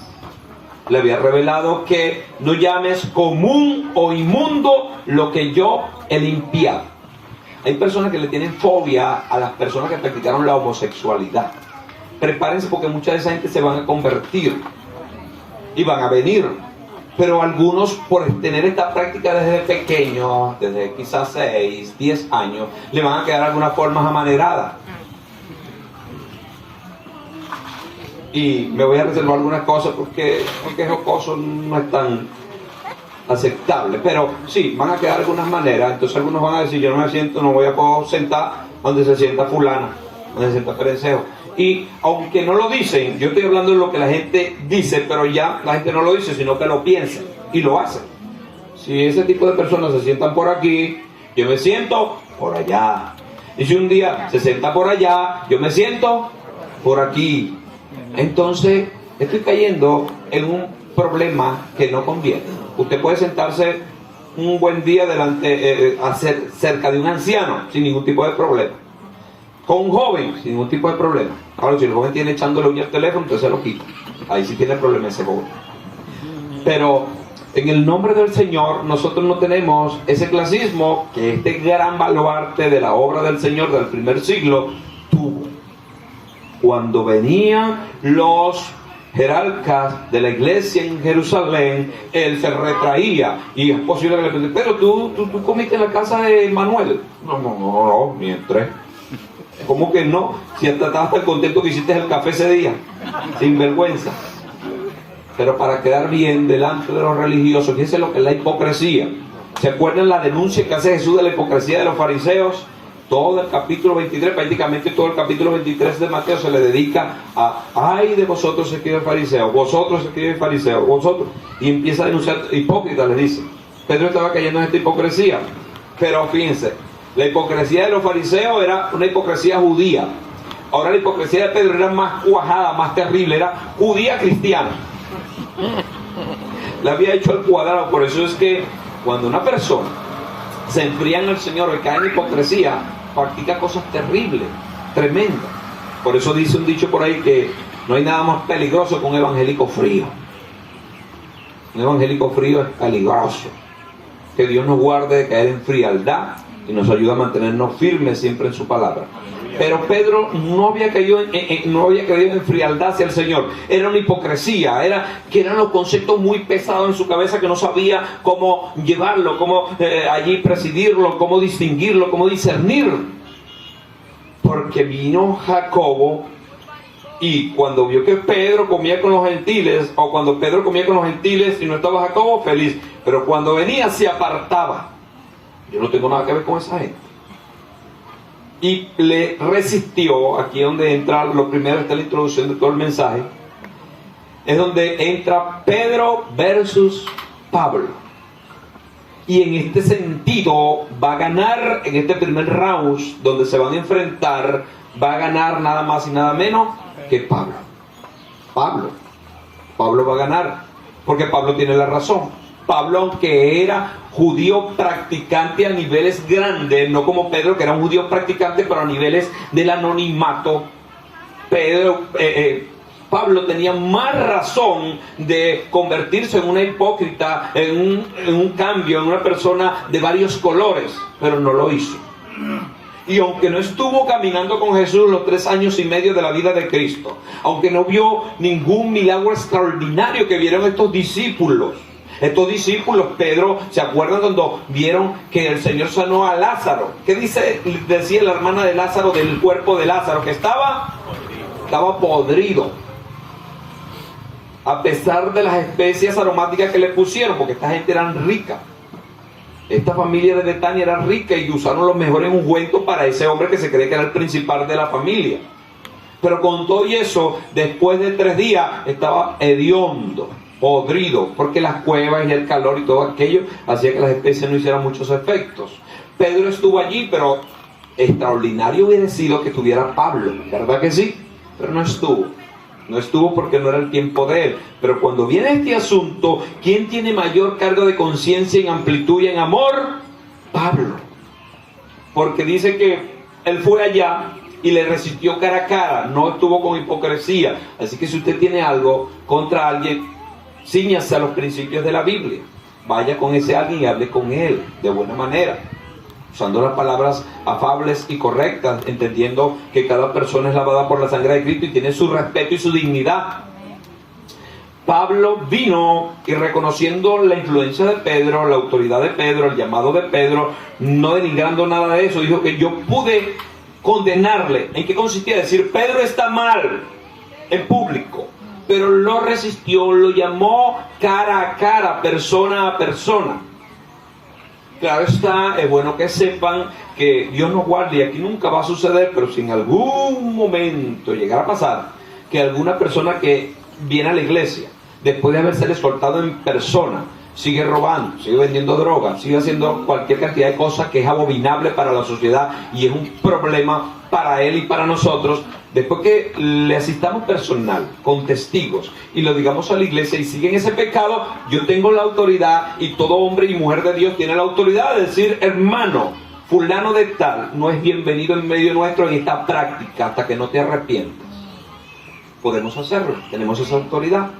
[SPEAKER 1] le había revelado que no llames común o inmundo lo que yo he limpiado. Hay personas que le tienen fobia a las personas que practicaron la homosexualidad. Prepárense porque mucha de esa gente se van a convertir y van a venir. Pero algunos, por tener esta práctica desde pequeños, desde quizás 6, 10 años, le van a quedar algunas formas amaneradas. Y me voy a reservar algunas cosas porque jocoso no es tan aceptable. Pero sí, van a quedar algunas maneras. Entonces algunos van a decir, yo no me siento, no voy a poder sentar donde se sienta fulano, donde se sienta Perencejo. Y aunque no lo dicen, yo estoy hablando de lo que la gente dice, pero ya la gente no lo dice, sino que lo piensa y lo hace. Si ese tipo de personas se sientan por aquí, yo me siento por allá. Y si un día se sienta por allá, yo me siento por aquí. Entonces estoy cayendo en un problema que no conviene. Usted puede sentarse un buen día cerca de un anciano sin ningún tipo de problema. Con un joven sin ningún tipo de problema. Ahora, si el joven tiene echándole uña al teléfono, entonces se lo quita. Ahí sí tiene problema ese joven. Pero en el nombre del Señor, nosotros no tenemos ese clasismo que este gran baluarte de la obra del Señor del primer siglo tuvo. Cuando venían los jerarcas de la iglesia en Jerusalén, él se retraía. Y es posible que le pregunte, pero tú comiste en la casa de Manuel. No, ni entré. ¿Cómo que no? Si hasta estabas tan contento que hiciste el café ese día, sin vergüenza. Pero para quedar bien delante de los religiosos, fíjense lo que es la hipocresía. ¿Se acuerdan la denuncia que hace Jesús de la hipocresía de los fariseos? Todo el capítulo 23, prácticamente todo el capítulo 23 de Mateo se le dedica a ay de vosotros escribes fariseos, vosotros escribes fariseos, vosotros. Y empieza a denunciar hipócritas, les dice. Pedro estaba cayendo en esta hipocresía. Pero fíjense, la hipocresía de los fariseos era una hipocresía judía. Ahora la hipocresía de Pedro era más cuajada, más terrible, era judía cristiana. La había hecho al cuadrado. Por eso es que cuando una persona se enfría en el Señor y cae en hipocresía, practica cosas terribles, tremendas. Por eso dice un dicho por ahí que no hay nada más peligroso que un evangélico frío. Un evangélico frío es peligroso. Que Dios nos guarde de caer en frialdad y nos ayuda a mantenernos firmes siempre en su palabra. Pero Pedro no había caído en frialdad hacia el Señor. Era una hipocresía, eran los conceptos muy pesados en su cabeza que no sabía cómo llevarlo, cómo allí presidirlo, cómo distinguirlo, cómo discernir. Porque vino Jacobo y cuando vio que Pedro comía con los gentiles, o cuando Pedro comía con los gentiles y no estaba Jacobo, feliz. Pero cuando venía se apartaba. Yo no tengo nada que ver con esa gente. Y le resistió. Aquí donde entra, lo primero está la introducción de todo el mensaje, es donde entra Pedro versus Pablo. Y en este sentido va a ganar, en este primer round donde se van a enfrentar, va a ganar nada más y nada menos que Pablo. Pablo va a ganar, porque Pablo tiene la razón. Pablo, aunque era judío practicante a niveles grandes, no como Pedro, que era un judío practicante, pero a niveles del anonimato, Pablo tenía más razón de convertirse en una hipócrita, en un cambio, en una persona de varios colores, pero no lo hizo. Y aunque no estuvo caminando con Jesús los 3 años y medio de la vida de Cristo, aunque no vio ningún milagro extraordinario que vieron estos discípulos, Pedro, ¿se acuerdan cuando vieron que el Señor sanó a Lázaro? ¿Qué decía la hermana de Lázaro del cuerpo de Lázaro? Que estaba podrido. A pesar de las especias aromáticas que le pusieron, porque esta gente era rica. Esta familia de Betania era rica y usaron los mejores ungüentos para ese hombre que se cree que era el principal de la familia. Pero con todo y eso, después de 3 días, estaba hediondo, podrido, porque las cuevas y el calor y todo aquello hacía que las especies no hicieran muchos efectos. Pedro estuvo allí, pero extraordinario hubiera sido que estuviera Pablo, ¿verdad que sí? Pero no estuvo porque no era el tiempo de él. Pero cuando viene este asunto, ¿quién tiene mayor carga de conciencia en amplitud y en amor? Pablo. Porque dice que él fue allá y le resistió cara a cara, no estuvo con hipocresía. Así que si usted tiene algo contra alguien, cíñase a los principios de la Biblia. Vaya con ese alguien y hable con él de buena manera, usando las palabras afables y correctas, entendiendo que cada persona es lavada por la sangre de Cristo y tiene su respeto y su dignidad. Pablo vino y, reconociendo la influencia de Pedro, la autoridad de Pedro, el llamado de Pedro, no denigrando nada de eso, dijo que yo pude condenarle. ¿En qué consistía? Decir, Pedro está mal en público, pero lo resistió, lo llamó cara a cara, persona a persona. Claro está, es bueno que sepan que Dios nos guarde, y aquí nunca va a suceder, pero si en algún momento llegara a pasar que alguna persona que viene a la iglesia, después de haberse soltado en persona, sigue robando, sigue vendiendo drogas, sigue haciendo cualquier cantidad de cosas que es abominable para la sociedad y es un problema para él y para nosotros, después que le asistamos personal, con testigos, y lo digamos a la iglesia y siguen ese pecado, yo tengo la autoridad, y todo hombre y mujer de Dios tiene la autoridad de decir: hermano, fulano de tal no es bienvenido en medio nuestro en esta práctica hasta que no te arrepientas. Podemos hacerlo, tenemos esa autoridad.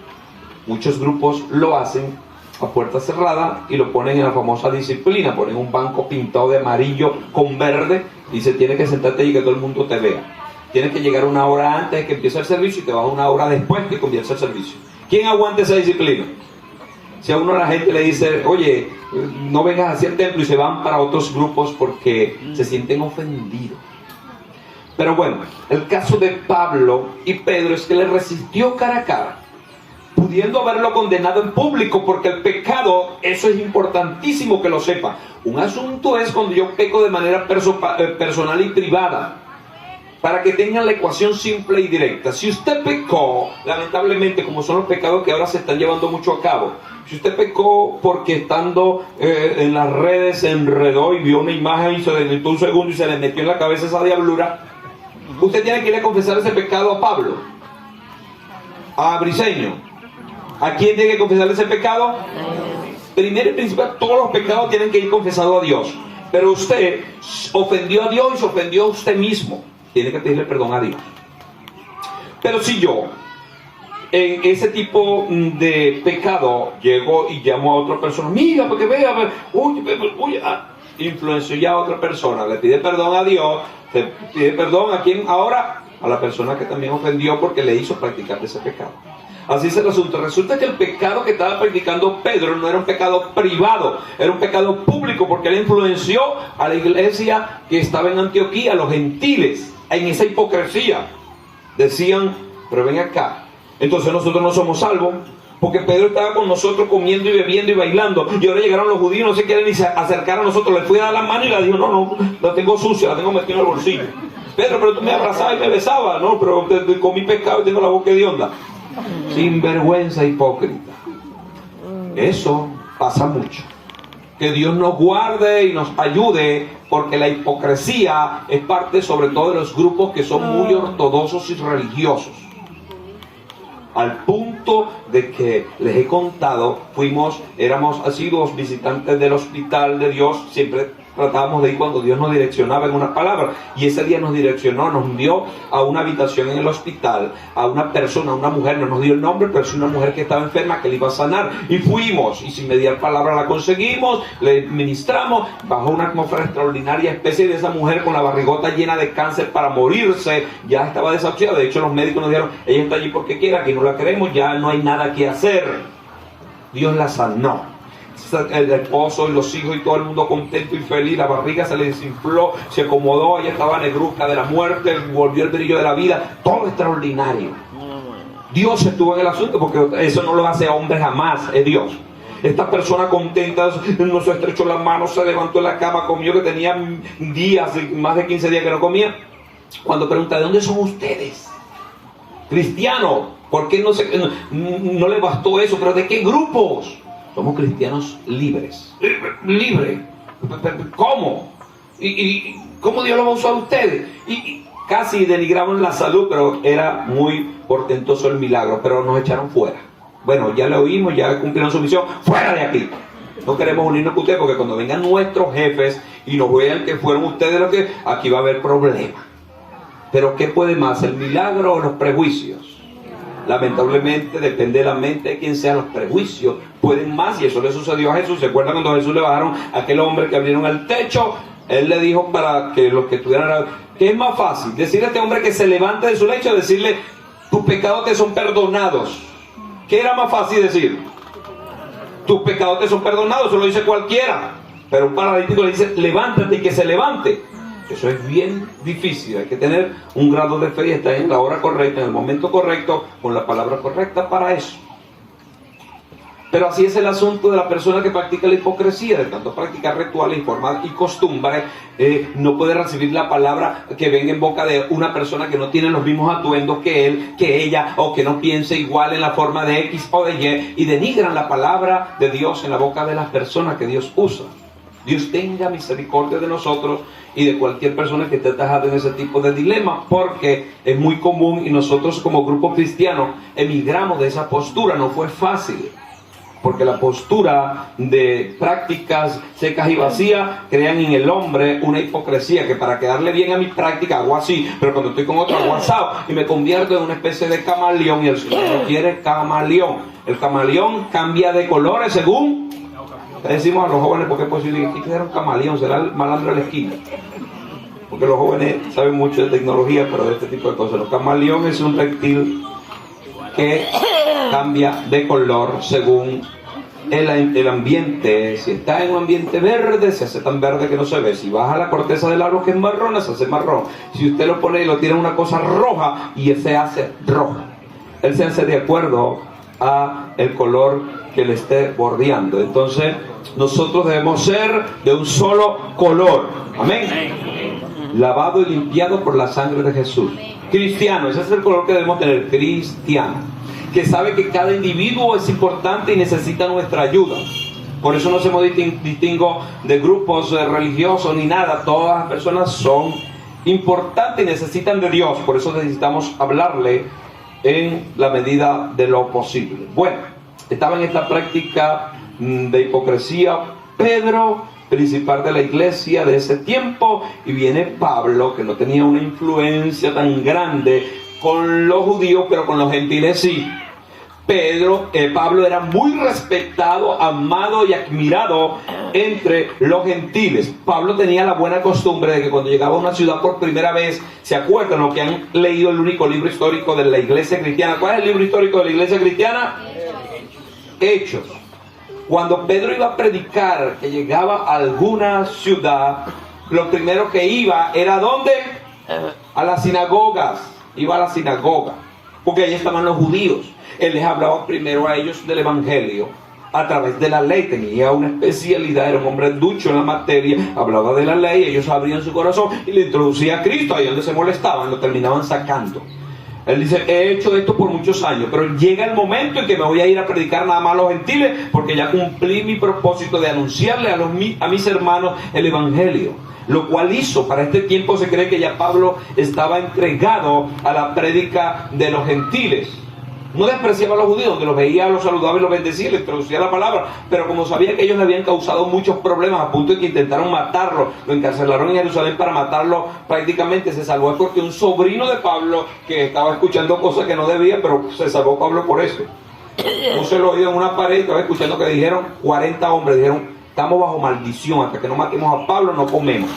[SPEAKER 1] Muchos grupos lo hacen a puerta cerrada y lo ponen en la famosa disciplina, ponen un banco pintado de amarillo con verde y se tiene que sentarte y que todo el mundo te vea. Tienes que llegar una hora antes de que empiece el servicio y te vas una hora después que comienza el servicio. ¿Quién aguanta esa disciplina? Si a uno la gente le dice: oye, no vengas hacia el templo, y se van para otros grupos porque se sienten ofendidos. Pero bueno, el caso de Pablo y Pedro es que le resistió cara a cara, pudiendo haberlo condenado en público, porque el pecado, eso es importantísimo que lo sepa. Un asunto es cuando yo peco de manera personal y privada, para que tengan la ecuación simple y directa. Si usted pecó, lamentablemente, como son los pecados que ahora se están llevando mucho a cabo, si usted pecó porque estando en las redes se enredó y vio una imagen y se detuvo un segundo y se le metió en la cabeza esa diablura, usted tiene que ir a confesar ese pecado a Pablo, a Briseño. ¿A quién tiene que confesar ese pecado? Primero y principal, todos los pecados tienen que ir confesados a Dios. Pero usted ofendió a Dios y se ofendió a usted mismo. Tiene que pedirle perdón a Dios. Pero si yo, en ese tipo de pecado, llego y llamo a otra persona: mira, porque vea, influenció ya a otra persona, le pide perdón a Dios, le pide perdón ¿a quién ahora? A la persona que también ofendió porque le hizo practicar ese pecado. Así es el asunto. Resulta que el pecado que estaba practicando Pedro no era un pecado privado, era un pecado público, porque él influenció a la iglesia que estaba en Antioquía, a los gentiles, en esa hipocresía. Decían: pero ven acá, entonces nosotros no somos salvos, porque Pedro estaba con nosotros comiendo y bebiendo y bailando, y ahora llegaron los judíos, no se quieren ni acercar a nosotros. Le fui a dar la mano y le dijo: no, la tengo sucia, la tengo metida en el bolsillo. Pedro, pero tú me abrazabas y me besabas. No, pero comí pescado y tengo la boca de onda. Sinvergüenza, hipócrita. Eso pasa mucho. Que Dios nos guarde y nos ayude, porque la hipocresía es parte sobre todo de los grupos que son muy ortodoxos y religiosos, al punto de que les he contado, éramos asiduos visitantes del hospital de Dios. Siempre tratábamos de ir cuando Dios nos direccionaba en una palabra, y ese día nos direccionó, nos dio a una habitación en el hospital a una persona, a una mujer, no nos dio el nombre, pero es una mujer que estaba enferma, que le iba a sanar, y fuimos, y sin mediar palabra la conseguimos, le ministramos, bajo una atmósfera extraordinaria, especie de esa mujer con la barrigota llena de cáncer para morirse, ya estaba desahuciada. De hecho, los médicos nos dijeron: ella está allí porque quiera, que no la queremos, ya no hay nada que hacer. Dios la sanó. El esposo y los hijos y todo el mundo contento y feliz. La barriga se le desinfló, se acomodó, ella estaba negruzca de la muerte, volvió el brillo de la vida, todo extraordinario. Dios estuvo en el asunto, porque eso no lo hace a hombre jamás, es Dios. Esta persona contenta nos estrechó las manos, se levantó en la cama, comió, que tenía días, más de 15 días que no comía. Cuando pregunta: ¿de dónde son ustedes? Cristianos. ¿Por qué no le bastó eso? ¿Pero de qué grupos? Somos cristianos libres. ¿Libre? ¿Cómo? ¿Y cómo Dios lo va a usar a ustedes? Y casi denigramos la salud, pero era muy portentoso el milagro. Pero nos echaron fuera. Bueno, ya lo oímos, ya cumplieron su misión. ¡Fuera de aquí! No queremos unirnos con ustedes, porque cuando vengan nuestros jefes y nos vean que fueron ustedes los que... aquí va a haber problemas. Pero ¿qué puede más? ¿El milagro o los prejuicios? Lamentablemente, depende de la mente de quien sea, los prejuicios pueden más, y eso le sucedió a Jesús. ¿Se acuerdan cuando a Jesús le bajaron a aquel hombre que abrieron el techo? Él le dijo, para que los que estuvieran... ¿Qué es más fácil? ¿Decirle a este hombre que se levante de su lecho o decirle: tus pecados te son perdonados? ¿Qué era más fácil decir? Tus pecados te son perdonados, eso lo dice cualquiera. Pero un paralítico le dice: levántate, y que se levante. Eso es bien difícil. Hay que tener un grado de fe y estar en la hora correcta, en el momento correcto, con la palabra correcta para eso. Pero así es el asunto de la persona que practica la hipocresía, de tanto practicar rituales y formas y costumbres, no puede recibir la palabra que venga en boca de una persona que no tiene los mismos atuendos que él, que ella, o que no piense igual en la forma de X o de Y denigran la palabra de Dios en la boca de las personas que Dios usa. Dios tenga misericordia de nosotros y de cualquier persona que esté atajada en ese tipo de dilema, porque es muy común y nosotros como grupo cristiano emigramos de esa postura. No fue fácil, porque la postura de prácticas secas y vacías crean en el hombre una hipocresía que para quedarle bien a mi práctica hago así, pero cuando estoy con otro hago asado y me convierto en una especie de camaleón, y el Señor no quiere camaleón. El camaleón cambia de colores según... Le decimos a los jóvenes, porque es posible que era un camaleón, será el malandro de la esquina, porque los jóvenes saben mucho de tecnología, pero de este tipo de cosas. Los camaleones es un reptil que cambia de color según el ambiente. Si está en un ambiente verde, se hace tan verde que no se ve. Si baja la corteza del árbol que es marrón, se hace marrón. Si usted lo pone y lo tiene en una cosa roja, y se hace roja. Él se hace de acuerdo a el color que le esté bordeando. Entonces nosotros debemos ser de un solo color. Amén. Lavado y limpiado por la sangre de Jesús. Cristiano, ese es el color que debemos tener. Cristiano, que sabe que cada individuo es importante y necesita nuestra ayuda. Por eso no hacemos distingo de grupos religiosos ni nada. Todas las personas son importantes y necesitan de Dios. Por eso necesitamos hablarle en la medida de lo posible. Bueno, estaba en esta práctica de hipocresía Pedro, principal de la iglesia de ese tiempo, y viene Pablo, que no tenía una influencia tan grande con los judíos, pero con los gentiles sí. Pablo era muy respetado, amado y admirado entre los gentiles. Pablo tenía la buena costumbre de que cuando llegaba a una ciudad por primera vez, ¿se acuerdan lo que han leído el único libro histórico de la iglesia cristiana? ¿Cuál es el libro histórico de la iglesia cristiana? Hechos. Cuando Pedro iba a predicar, que llegaba a alguna ciudad, lo primero que iba era ¿a dónde? A las sinagogas. Iba a la sinagoga, porque ahí estaban los judíos. Él les hablaba primero a ellos del evangelio a través de la ley. Tenía una especialidad, era un hombre ducho en la materia, hablaba de la ley, ellos abrían su corazón y le introducía a Cristo. Ahí donde se molestaban, lo terminaban sacando. Él dice, he hecho esto por muchos años, pero llega el momento en que me voy a ir a predicar nada más a los gentiles, porque ya cumplí mi propósito de anunciarle a mis hermanos el evangelio. Lo cual hizo, para este tiempo se cree que ya Pablo estaba entregado a la prédica de los gentiles. No despreciaba a los judíos, donde los veía, los saludaba y los bendecía, les introducía la palabra, pero como sabía que ellos le habían causado muchos problemas, a punto de que intentaron matarlo, lo encarcelaron en Jerusalén para matarlo, prácticamente se salvó porque un sobrino de Pablo, que estaba escuchando cosas que no debía, pero se salvó Pablo por eso. Puso el oído en una pared y estaba escuchando que dijeron 40 hombres, dijeron, estamos bajo maldición, hasta que no matemos a Pablo no comemos.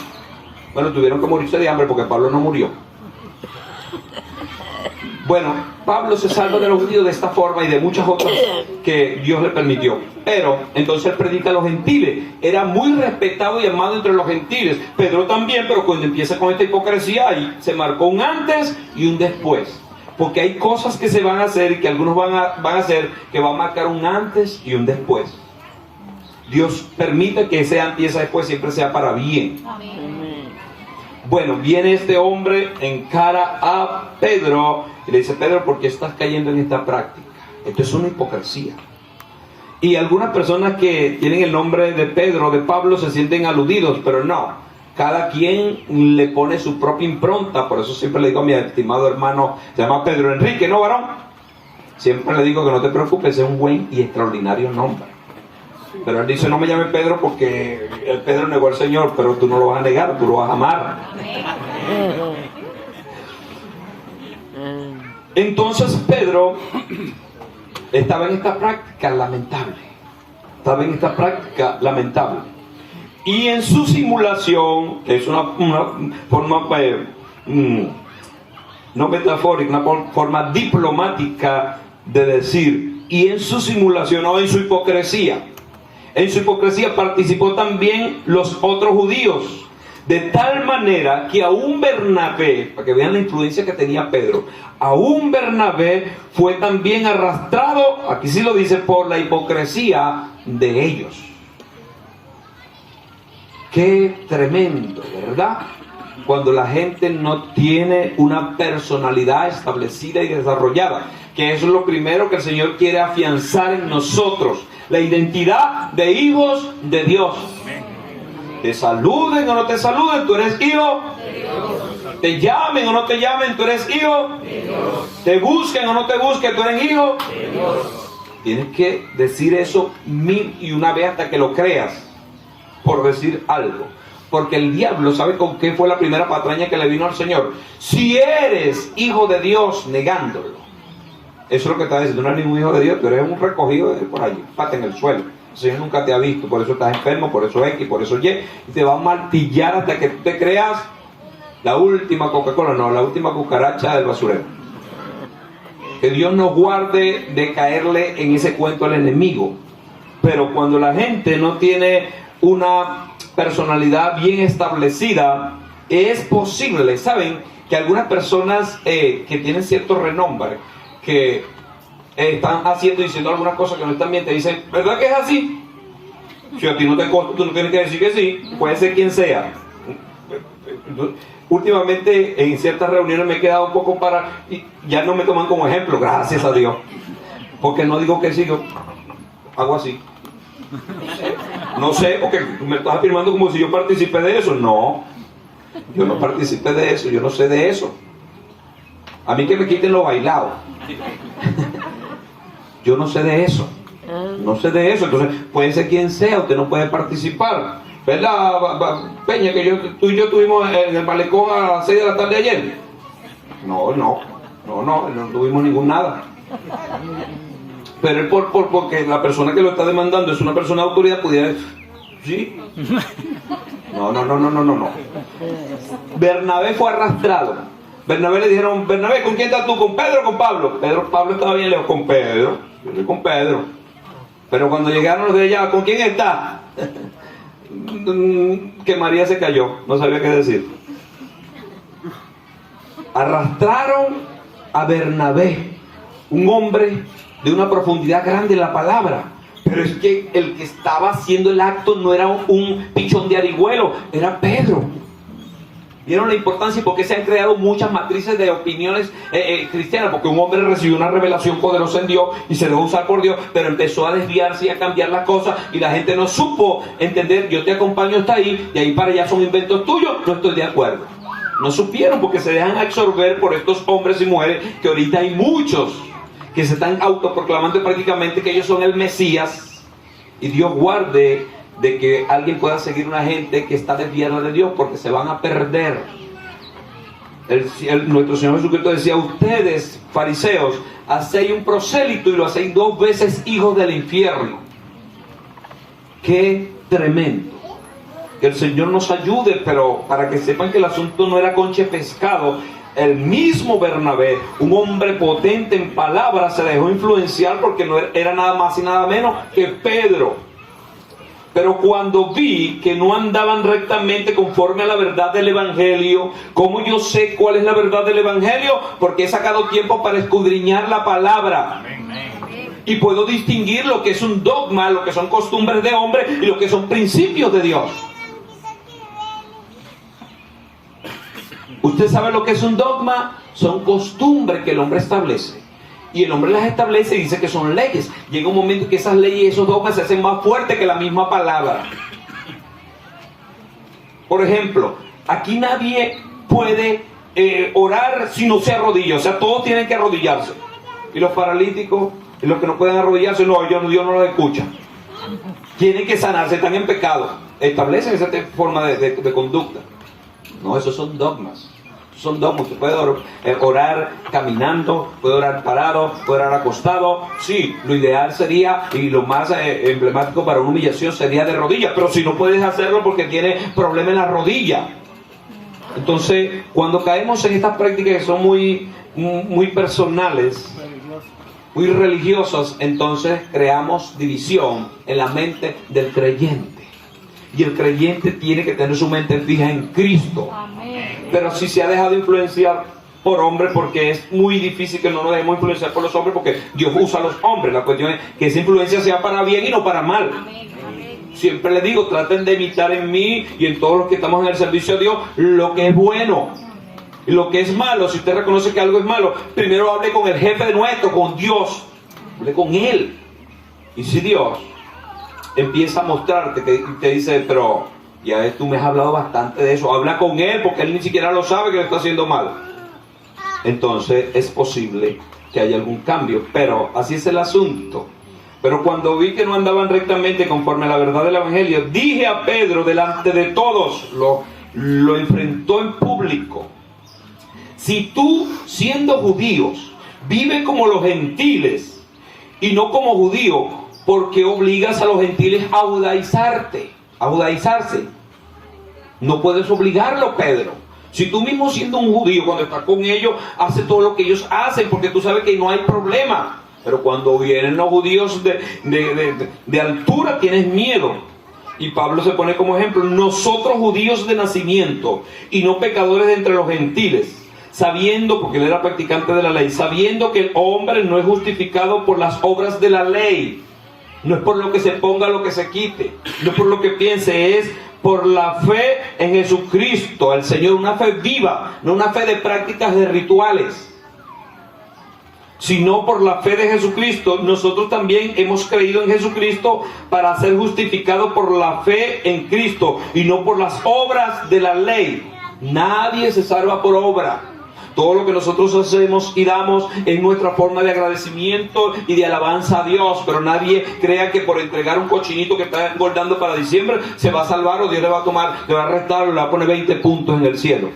[SPEAKER 1] Bueno, tuvieron que morirse de hambre porque Pablo no murió. Bueno, Pablo se salva de los judíos de esta forma y de muchas otras que Dios le permitió. Pero entonces él predica a los gentiles. Era muy respetado y amado entre los gentiles. Pedro también, pero cuando empieza con esta hipocresía, ahí se marcó un antes y un después. Porque hay cosas que se van a hacer y que algunos van a hacer que van a marcar un antes y un después. Dios permite que ese antes y ese después siempre sea para bien.
[SPEAKER 5] Amén.
[SPEAKER 1] Bueno, viene este hombre, encara a Pedro y le dice, Pedro, ¿por qué estás cayendo en esta práctica? Esto es una hipocresía. Y algunas personas que tienen el nombre de Pedro, de Pablo, se sienten aludidos, pero no. Cada quien le pone su propia impronta. Por eso siempre le digo a mi estimado hermano, se llama Pedro Enrique, ¿no, varón? Siempre le digo que no te preocupes, es un buen y extraordinario nombre. Pero él dice, no me llame Pedro porque el Pedro negó al Señor, pero tú no lo vas a negar, tú lo vas a amar. Entonces Pedro estaba en esta práctica lamentable. Y en su simulación, que es una forma no metafórica, una forma diplomática de decir, y en su simulación o en su hipocresía participó también los otros judíos, De tal manera que aún Bernabé, para que vean la influencia que tenía Pedro, aún Bernabé fue también arrastrado, aquí sí lo dice, por la hipocresía de ellos. Qué tremendo, ¿verdad? Cuando la gente no tiene una personalidad establecida y desarrollada, que eso es lo primero que el Señor quiere afianzar en nosotros, la identidad de hijos de Dios. Te saluden o no te saluden, tú eres hijo de Dios. Te llamen o no te llamen, tú eres hijo de Dios. Te busquen o no te busquen, tú eres hijo de Dios. Tienes que decir eso 1001 vez hasta que lo creas, por decir algo. Porque el diablo sabe con qué fue la primera patraña que le vino al Señor. Si eres hijo de Dios, negándolo. Eso es lo que está diciendo. Tú no eres ningún hijo de Dios, tú eres un recogido de por allí, pata en el suelo. El Señor nunca te ha visto, por eso estás enfermo, por eso X, por eso Y. Y te va a martillar hasta que tú te creas la última Coca-Cola, no, la última cucaracha del basurero. Que Dios nos guarde de caerle en ese cuento al enemigo. Pero cuando la gente no tiene una personalidad bien establecida, es posible, ¿saben? Que algunas personas que tienen cierto renombre, que están haciendo y diciendo algunas cosas que no están bien, te dicen, ¿verdad que es así? Si a ti no te consta, tú no tienes que decir que sí, puede ser quien sea. Últimamente en ciertas reuniones me he quedado un poco y ya no me toman como ejemplo, gracias a Dios, porque no digo que sí, yo hago así. No sé, porque me estás afirmando como si yo participé de eso. No, yo no participé de eso, yo no sé de eso. A mí que me quiten lo bailado. Yo no sé de eso. No sé de eso. Entonces, puede ser quien sea, usted no puede participar. ¿Verdad, Peña, que tú y yo estuvimos en el malecón a las 6 de la tarde ayer? No tuvimos ningún nada. Pero él porque la persona que lo está demandando es una persona de autoridad, pudiera decir, ¿sí? No. Bernabé fue arrastrado. Bernabé le dijeron, Bernabé, ¿con quién estás tú? ¿Con Pedro o con Pablo? Pablo estaba bien lejos. Con Pedro. Yo estoy con Pedro. Pero cuando llegaron los de allá, ¿con quién está? Que María se cayó, no sabía qué decir. Arrastraron a Bernabé, un hombre de una profundidad grande en la palabra, pero es que el que estaba haciendo el acto no era un pichón de arihuelo, era Pedro. ¿Vieron la importancia y por qué se han creado muchas matrices de opiniones cristianas? Porque un hombre recibió una revelación poderosa en Dios y se dejó usar por Dios, pero empezó a desviarse y a cambiar las cosas y la gente no supo entender, yo te acompaño hasta ahí, y ahí para allá son inventos tuyos, no estoy de acuerdo. No supieron porque se dejan absorber por estos hombres y mujeres que ahorita hay muchos que se están autoproclamando prácticamente que ellos son el Mesías, y Dios guarde de que alguien pueda seguir una gente que está desviada de Dios, porque se van a perder. Nuestro Señor Jesucristo decía, ustedes fariseos hacéis un prosélito y lo hacéis 2 veces hijos del infierno. Qué tremendo. Que el Señor nos ayude, pero para que sepan que el asunto no era conche pescado. El mismo Bernabé, un hombre potente en palabras, se dejó influenciar porque no era nada más y nada menos que Pedro. Pero cuando vi que no andaban rectamente conforme a la verdad del Evangelio, ¿cómo yo sé cuál es la verdad del Evangelio? Porque he sacado tiempo para escudriñar la palabra. Y puedo distinguir lo que es un dogma, lo que son costumbres de hombre y lo que son principios de Dios. ¿Usted sabe lo que es un dogma? Son costumbres que el hombre establece. Y el hombre las establece y dice que son leyes. Llega un momento que esas leyes y esos dogmas se hacen más fuertes que la misma palabra. Por ejemplo, aquí nadie puede orar si no se arrodilla. O sea, todos tienen que arrodillarse. Y los paralíticos, y los que no pueden arrodillarse, no, Dios no los escucha. Tienen que sanarse, están en pecado. Establecen esa forma de conducta. No, esos son dogmas. Son dogmas. Usted puede orar caminando, puede orar parado, puede orar acostado. Sí, lo ideal sería, y lo más emblemático para una humillación sería de rodillas. Pero si no puedes hacerlo porque tiene problema en la rodilla. Entonces, cuando caemos en estas prácticas que son muy personales, muy religiosas, entonces creamos división en la mente del creyente. Y el creyente tiene que tener su mente fija en Cristo.
[SPEAKER 4] Amén.
[SPEAKER 1] Pero si se ha dejado influenciar por hombres, porque es muy difícil que no nos dejemos influenciar por los hombres, porque Dios usa a los hombres. La cuestión es que esa influencia sea para bien y no para mal.
[SPEAKER 4] Amén. Amén.
[SPEAKER 1] Siempre les digo, traten de imitar en mí y en todos los que estamos en el servicio a Dios lo que es bueno y lo que es malo. Si usted reconoce que algo es malo, primero hable con el jefe de nuestro, con Dios. Hable con Él. Y si Dios empieza a mostrarte que te dice, pero ya tú me has hablado bastante de eso, habla con Él, porque Él ni siquiera lo sabe que lo está haciendo mal. Entonces es posible que haya algún cambio, pero así es el asunto. Pero cuando vi que no andaban rectamente conforme a la verdad del Evangelio, dije a Pedro delante de todos, lo enfrentó en público: si tú, siendo judíos, vives como los gentiles y no como judío, ¿por qué obligas a los gentiles a judaizarse? No puedes obligarlo, Pedro. Si tú mismo, siendo un judío, cuando estás con ellos, haces todo lo que ellos hacen, porque tú sabes que no hay problema. Pero cuando vienen los judíos de altura, tienes miedo. Y Pablo se pone como ejemplo: nosotros, judíos de nacimiento y no pecadores de entre los gentiles, sabiendo, porque él era practicante de la ley, sabiendo que el hombre no es justificado por las obras de la ley. No es por lo que se ponga, lo que se quite, no es por lo que piense, es por la fe en Jesucristo, el Señor. Una fe viva, no una fe de prácticas de rituales, sino por la fe de Jesucristo. Nosotros también hemos creído en Jesucristo para ser justificados por la fe en Cristo y no por las obras de la ley. Nadie se salva por obra. Todo lo que nosotros hacemos y damos es nuestra forma de agradecimiento y de alabanza a Dios. Pero nadie crea que por entregar un cochinito que está engordando para diciembre se va a salvar, o Dios le va a tomar, le va a restar, o le va a poner 20 puntos en el cielo.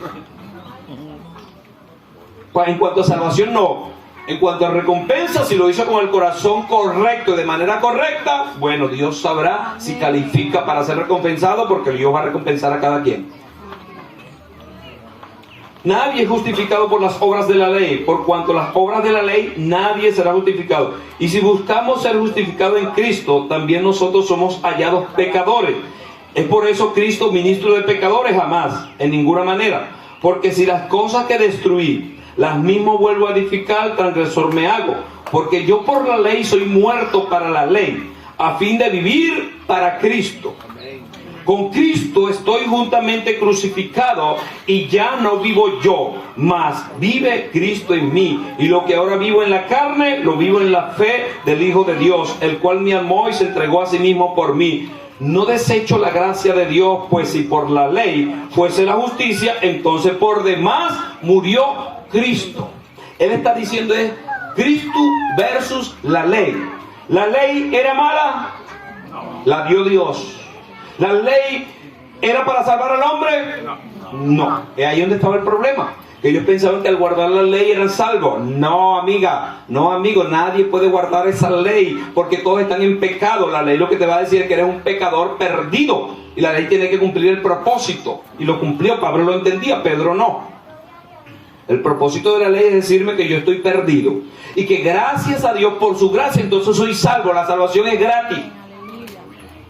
[SPEAKER 1] En cuanto a salvación, no. En cuanto a recompensa, si lo hizo con el corazón correcto y de manera correcta, bueno, Dios sabrá si califica para ser recompensado, porque Dios va a recompensar a cada quien. Nadie es justificado por las obras de la ley, por cuanto las obras de la ley nadie será justificado. Y si buscamos ser justificados en Cristo, también nosotros somos hallados pecadores. Es por eso Cristo ministro de pecadores, jamás, en ninguna manera. Porque si las cosas que destruí, las mismas vuelvo a edificar, transgresor me hago. Porque yo por la ley soy muerto para la ley, a fin de vivir para Cristo. Con Cristo estoy juntamente crucificado, y ya no vivo yo, mas vive Cristo en mí. Y lo que ahora vivo en la carne, lo vivo en la fe del Hijo de Dios, el cual me amó y se entregó a sí mismo por mí. No desecho la gracia de Dios, pues si por la ley fuese la justicia, entonces por demás murió Cristo. Él está diciendo es Cristo versus la ley. ¿La ley era mala? La dio Dios. ¿La ley era para salvar al hombre? No. Es ahí donde estaba el problema. Que ellos pensaban que al guardar la ley eran salvos. No, amiga, no, amigo, nadie puede guardar esa ley, porque todos están en pecado. La ley lo que te va a decir es que eres un pecador perdido, y la ley tiene que cumplir el propósito, y lo cumplió. Pablo lo entendía, Pedro no. El propósito de la ley es decirme que yo estoy perdido, y que gracias a Dios, por su gracia, entonces soy salvo. La salvación es gratis.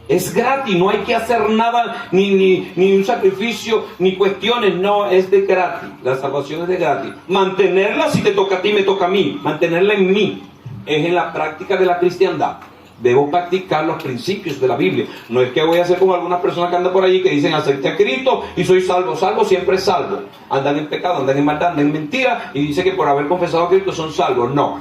[SPEAKER 1] Es gratis, no hay que hacer nada, ni un sacrificio, ni cuestiones, no, es de gratis. La salvación es de gratis. Mantenerla, si te toca a ti, me toca a mí. Mantenerla en mí es en la práctica de la cristiandad. Debo practicar los principios de la Biblia. No es que voy a hacer como algunas personas que andan por allí que dicen acepté a Cristo y soy salvo. Salvo siempre es salvo. Andan en pecado, andan en maldad, andan en mentira, y dice que por haber confesado a Cristo son salvos. No,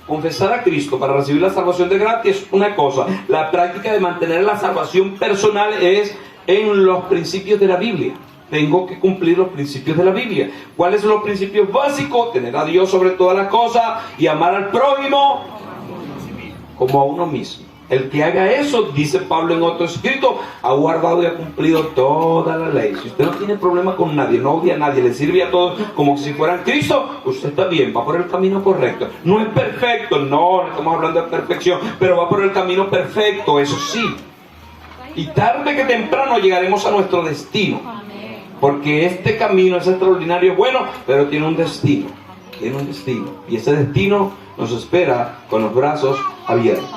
[SPEAKER 1] confesar a Cristo para recibir la salvación de gratis es una cosa. La práctica de mantener la salvación personal es en los principios de la Biblia. Tengo que cumplir los principios de la Biblia. ¿Cuáles son los principios básicos? Tener a Dios sobre todas las cosas y amar al prójimo como a uno mismo. El que haga eso, dice Pablo en otro escrito, ha guardado y ha cumplido toda la ley. Si usted no tiene problema con nadie, no odia a nadie, le sirve a todos como si fueran Cristo, usted está bien, va por el camino correcto. No es perfecto, no estamos hablando de perfección, pero va por el camino perfecto, eso sí. Y tarde que temprano llegaremos a nuestro destino. Porque este camino es extraordinario, bueno, pero tiene un destino. Tiene un destino. Y ese destino nos espera con los brazos abiertos.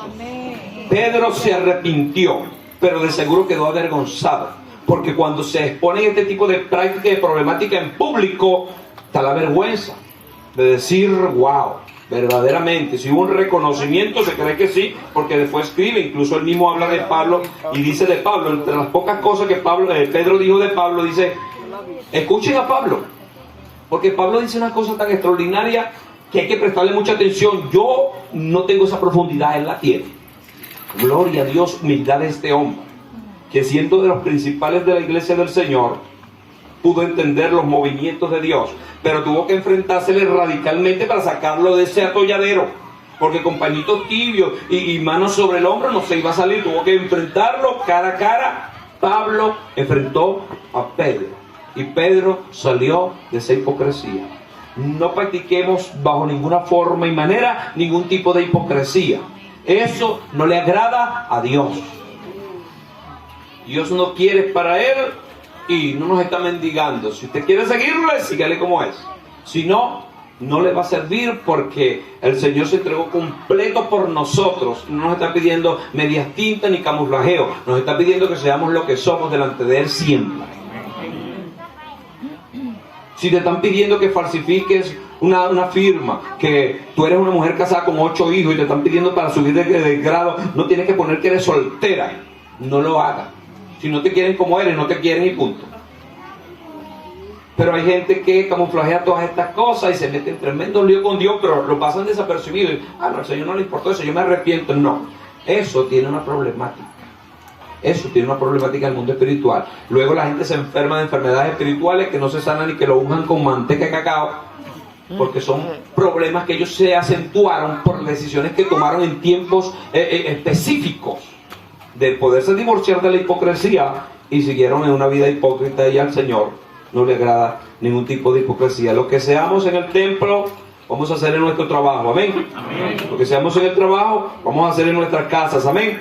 [SPEAKER 1] Pedro se arrepintió. pero de seguro quedó avergonzado, porque cuando se expone este tipo de práctica y de problemática en público, está la vergüenza de decir, wow, verdaderamente, si hubo un reconocimiento, se cree que sí, porque después escribe, incluso él mismo habla de Pablo y dice de Pablo, entre las pocas cosas que Pedro dijo de Pablo, dice, escuchen a Pablo, porque Pablo dice una cosa tan extraordinaria que hay que prestarle mucha atención. Yo no tengo esa profundidad, él la tiene. Gloria a Dios, humildad de este hombre, que siendo de los principales de la iglesia del Señor, pudo entender los movimientos de Dios, pero tuvo que enfrentársele radicalmente para sacarlo de ese atolladero, porque con pañitos tibios y manos sobre el hombro no se iba a salir, tuvo que enfrentarlo cara a cara. Pablo enfrentó a Pedro, y Pedro salió de esa hipocresía. No practiquemos bajo ninguna forma y manera ningún tipo de hipocresía. Eso no le agrada a Dios. Dios no quiere para él y no nos está mendigando. Si usted quiere seguirle, sígale como es. Si no, no le va a servir, porque el Señor se entregó completo por nosotros. No nos está pidiendo medias tintas ni camuflajeo. Nos está pidiendo que seamos lo que somos delante de Él siempre. Si te están pidiendo que falsifiques una firma, que tú eres una mujer casada con 8 hijos y te están pidiendo para subir de grado, no tienes que poner que eres soltera. No lo hagas. Si no te quieren como eres, no te quieren y punto. Pero hay gente que camuflajea todas estas cosas y se mete en tremendo lío con Dios, pero lo pasan desapercibido. No, al Señor no le importó eso, yo me arrepiento. No, eso tiene una problemática. Eso tiene una problemática en el mundo espiritual. Luego la gente se enferma de enfermedades espirituales que no se sanan ni que lo unjan con manteca de cacao, porque son problemas que ellos se acentuaron por decisiones que tomaron en tiempos específicos de poderse divorciar de la hipocresía, y siguieron en una vida hipócrita, y al Señor no le agrada ningún tipo de hipocresía. Lo que seamos en el templo, vamos a hacer en nuestro trabajo, amén. Lo que seamos en el trabajo, vamos a hacer en nuestras casas, amén.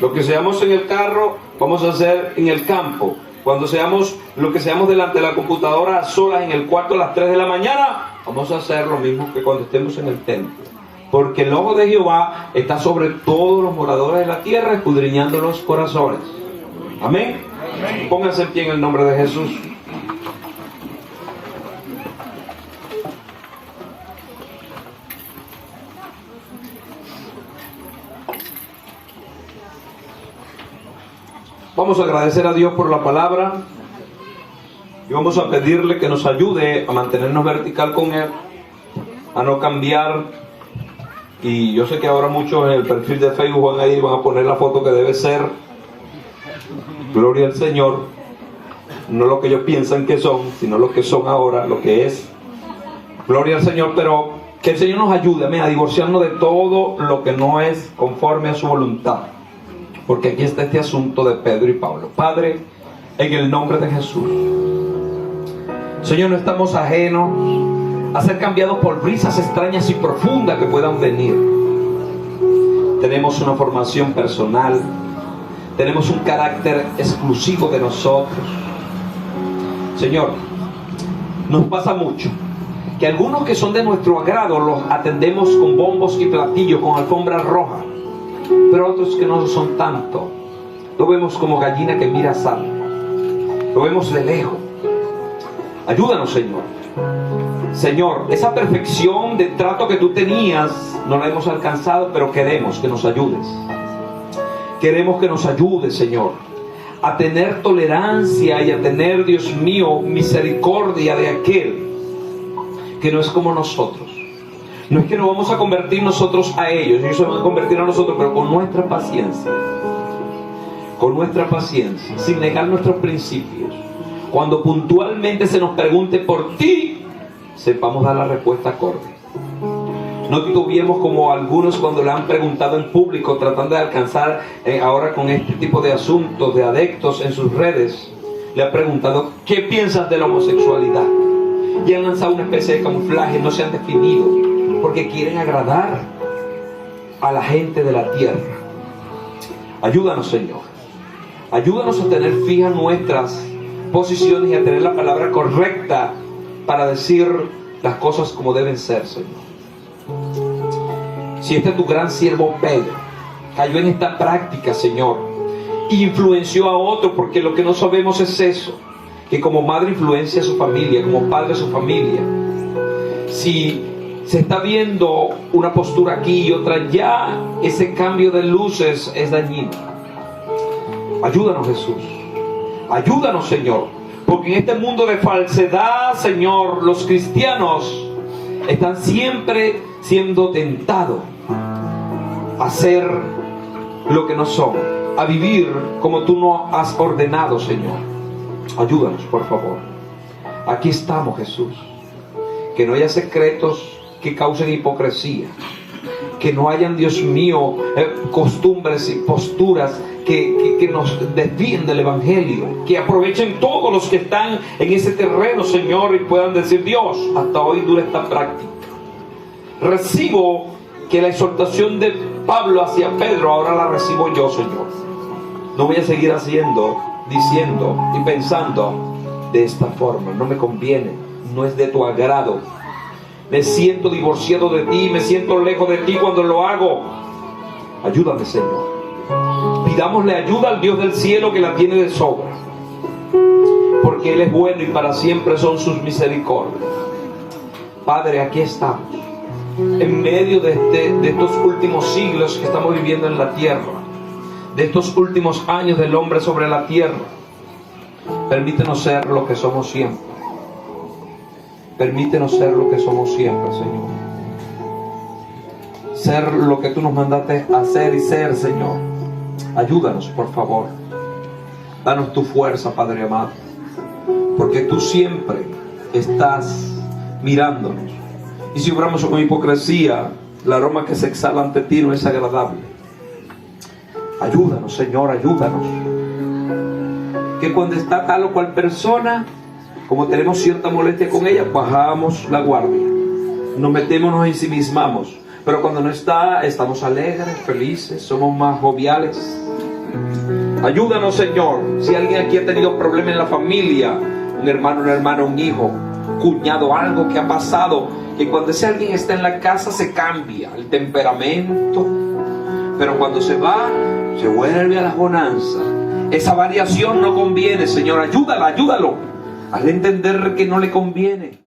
[SPEAKER 1] Lo que seamos en el carro, vamos a hacer en el campo. Lo que seamos delante de la computadora, solas en el cuarto a las 3 de la mañana, vamos a hacer lo mismo que cuando estemos en el templo. Porque el ojo de Jehová está sobre todos los moradores de la tierra, escudriñando los corazones. Amén. Pónganse en pie en el nombre de Jesús. Vamos a agradecer a Dios por la palabra y vamos a pedirle que nos ayude a mantenernos vertical con Él, a no cambiar. Y yo sé que ahora muchos en el perfil de Facebook van a poner la foto que debe ser. Gloria al Señor. No lo que ellos piensan que son, sino lo que son ahora, lo que es. Gloria al Señor. Pero que el Señor nos ayude a divorciarnos de todo lo que no es conforme a su voluntad. Porque aquí está este asunto de Pedro y Pablo. Padre, en el nombre de Jesús, Señor, no estamos ajenos a ser cambiados por brisas extrañas y profundas que puedan venir. Tenemos una formación personal, tenemos un carácter exclusivo de nosotros. Señor, nos pasa mucho que algunos que son de nuestro agrado los atendemos con bombos y platillos, con alfombra roja, pero otros que no son tanto, lo vemos como gallina que mira sal, lo vemos de lejos. Ayúdanos, Señor. Señor, esa perfección de trato que tú tenías no la hemos alcanzado, pero queremos que nos ayudes. Queremos que nos ayudes, Señor, a tener tolerancia y a tener, Dios mío, misericordia de aquel que no es como nosotros. No es que nos vamos a convertir nosotros a ellos, ellos se van a convertir a nosotros, pero con nuestra paciencia. Con nuestra paciencia, sin negar nuestros principios. Cuando puntualmente se nos pregunte por ti, sepamos dar la respuesta acorde. No titubeemos como algunos cuando le han preguntado en público, tratando de alcanzar ahora con este tipo de asuntos de adeptos en sus redes. Le han preguntado, ¿qué piensas de la homosexualidad? Y han lanzado una especie de camuflaje, no se han definido, porque quieren agradar a la gente de la tierra. Ayúdanos, Señor. Ayúdanos a tener fijas nuestras posiciones y a tener la palabra correcta para decir las cosas como deben ser, Señor. Si este tu gran siervo Pedro cayó en esta práctica, Señor, influenció a otro, porque lo que no sabemos es eso, que como madre influencia a su familia, como padre a su familia. Si se está viendo una postura aquí y otra allá, ese cambio de luces es dañino. Ayúdanos, Jesús. Ayúdanos, Señor. Porque en este mundo de falsedad, Señor, los cristianos están siempre siendo tentados a hacer lo que no son, a vivir como tú nos has ordenado, Señor. Ayúdanos, por favor. Aquí estamos, Jesús. Que no haya secretos que causen hipocresía, que no hayan, Dios mío, costumbres y posturas que nos desvíen del Evangelio, que aprovechen todos los que están en ese terreno, Señor, y puedan decir: Dios, hasta hoy dura esta práctica. Recibo que la exhortación de Pablo hacia Pedro ahora la recibo yo, Señor. No voy a seguir diciendo y pensando de esta forma. No me conviene, no es de tu agrado. Me siento divorciado de ti, me siento lejos de ti cuando lo hago. Ayúdame, Señor. Pidámosle ayuda al Dios del cielo, que la tiene de sobra, porque Él es bueno y para siempre son sus misericordias. Padre, aquí estamos, en medio de estos últimos siglos que estamos viviendo en la tierra, de estos últimos años del hombre sobre la tierra. Permítenos ser lo que somos siempre. Permítenos ser lo que somos siempre, Señor. Ser lo que tú nos mandaste hacer y ser, Señor. Ayúdanos, por favor. Danos tu fuerza, Padre amado, porque tú siempre estás mirándonos. Y si obramos con hipocresía, el aroma que se exhala ante ti no es agradable. Ayúdanos, Señor, ayúdanos. Que cuando está tal o cual persona, como tenemos cierta molestia con ella, bajamos la guardia, nos metemos, nos ensimismamos. Pero cuando no está, estamos alegres, felices, somos más joviales. Ayúdanos, Señor. Si alguien aquí ha tenido problemas en la familia, un hermano, una hermana, un hijo, cuñado, algo que ha pasado, que cuando ese alguien está en la casa se cambia el temperamento, pero cuando se va, se vuelve a la bonanza. Esa variación no conviene, Señor. Ayúdalo. Hazle entender que no le conviene.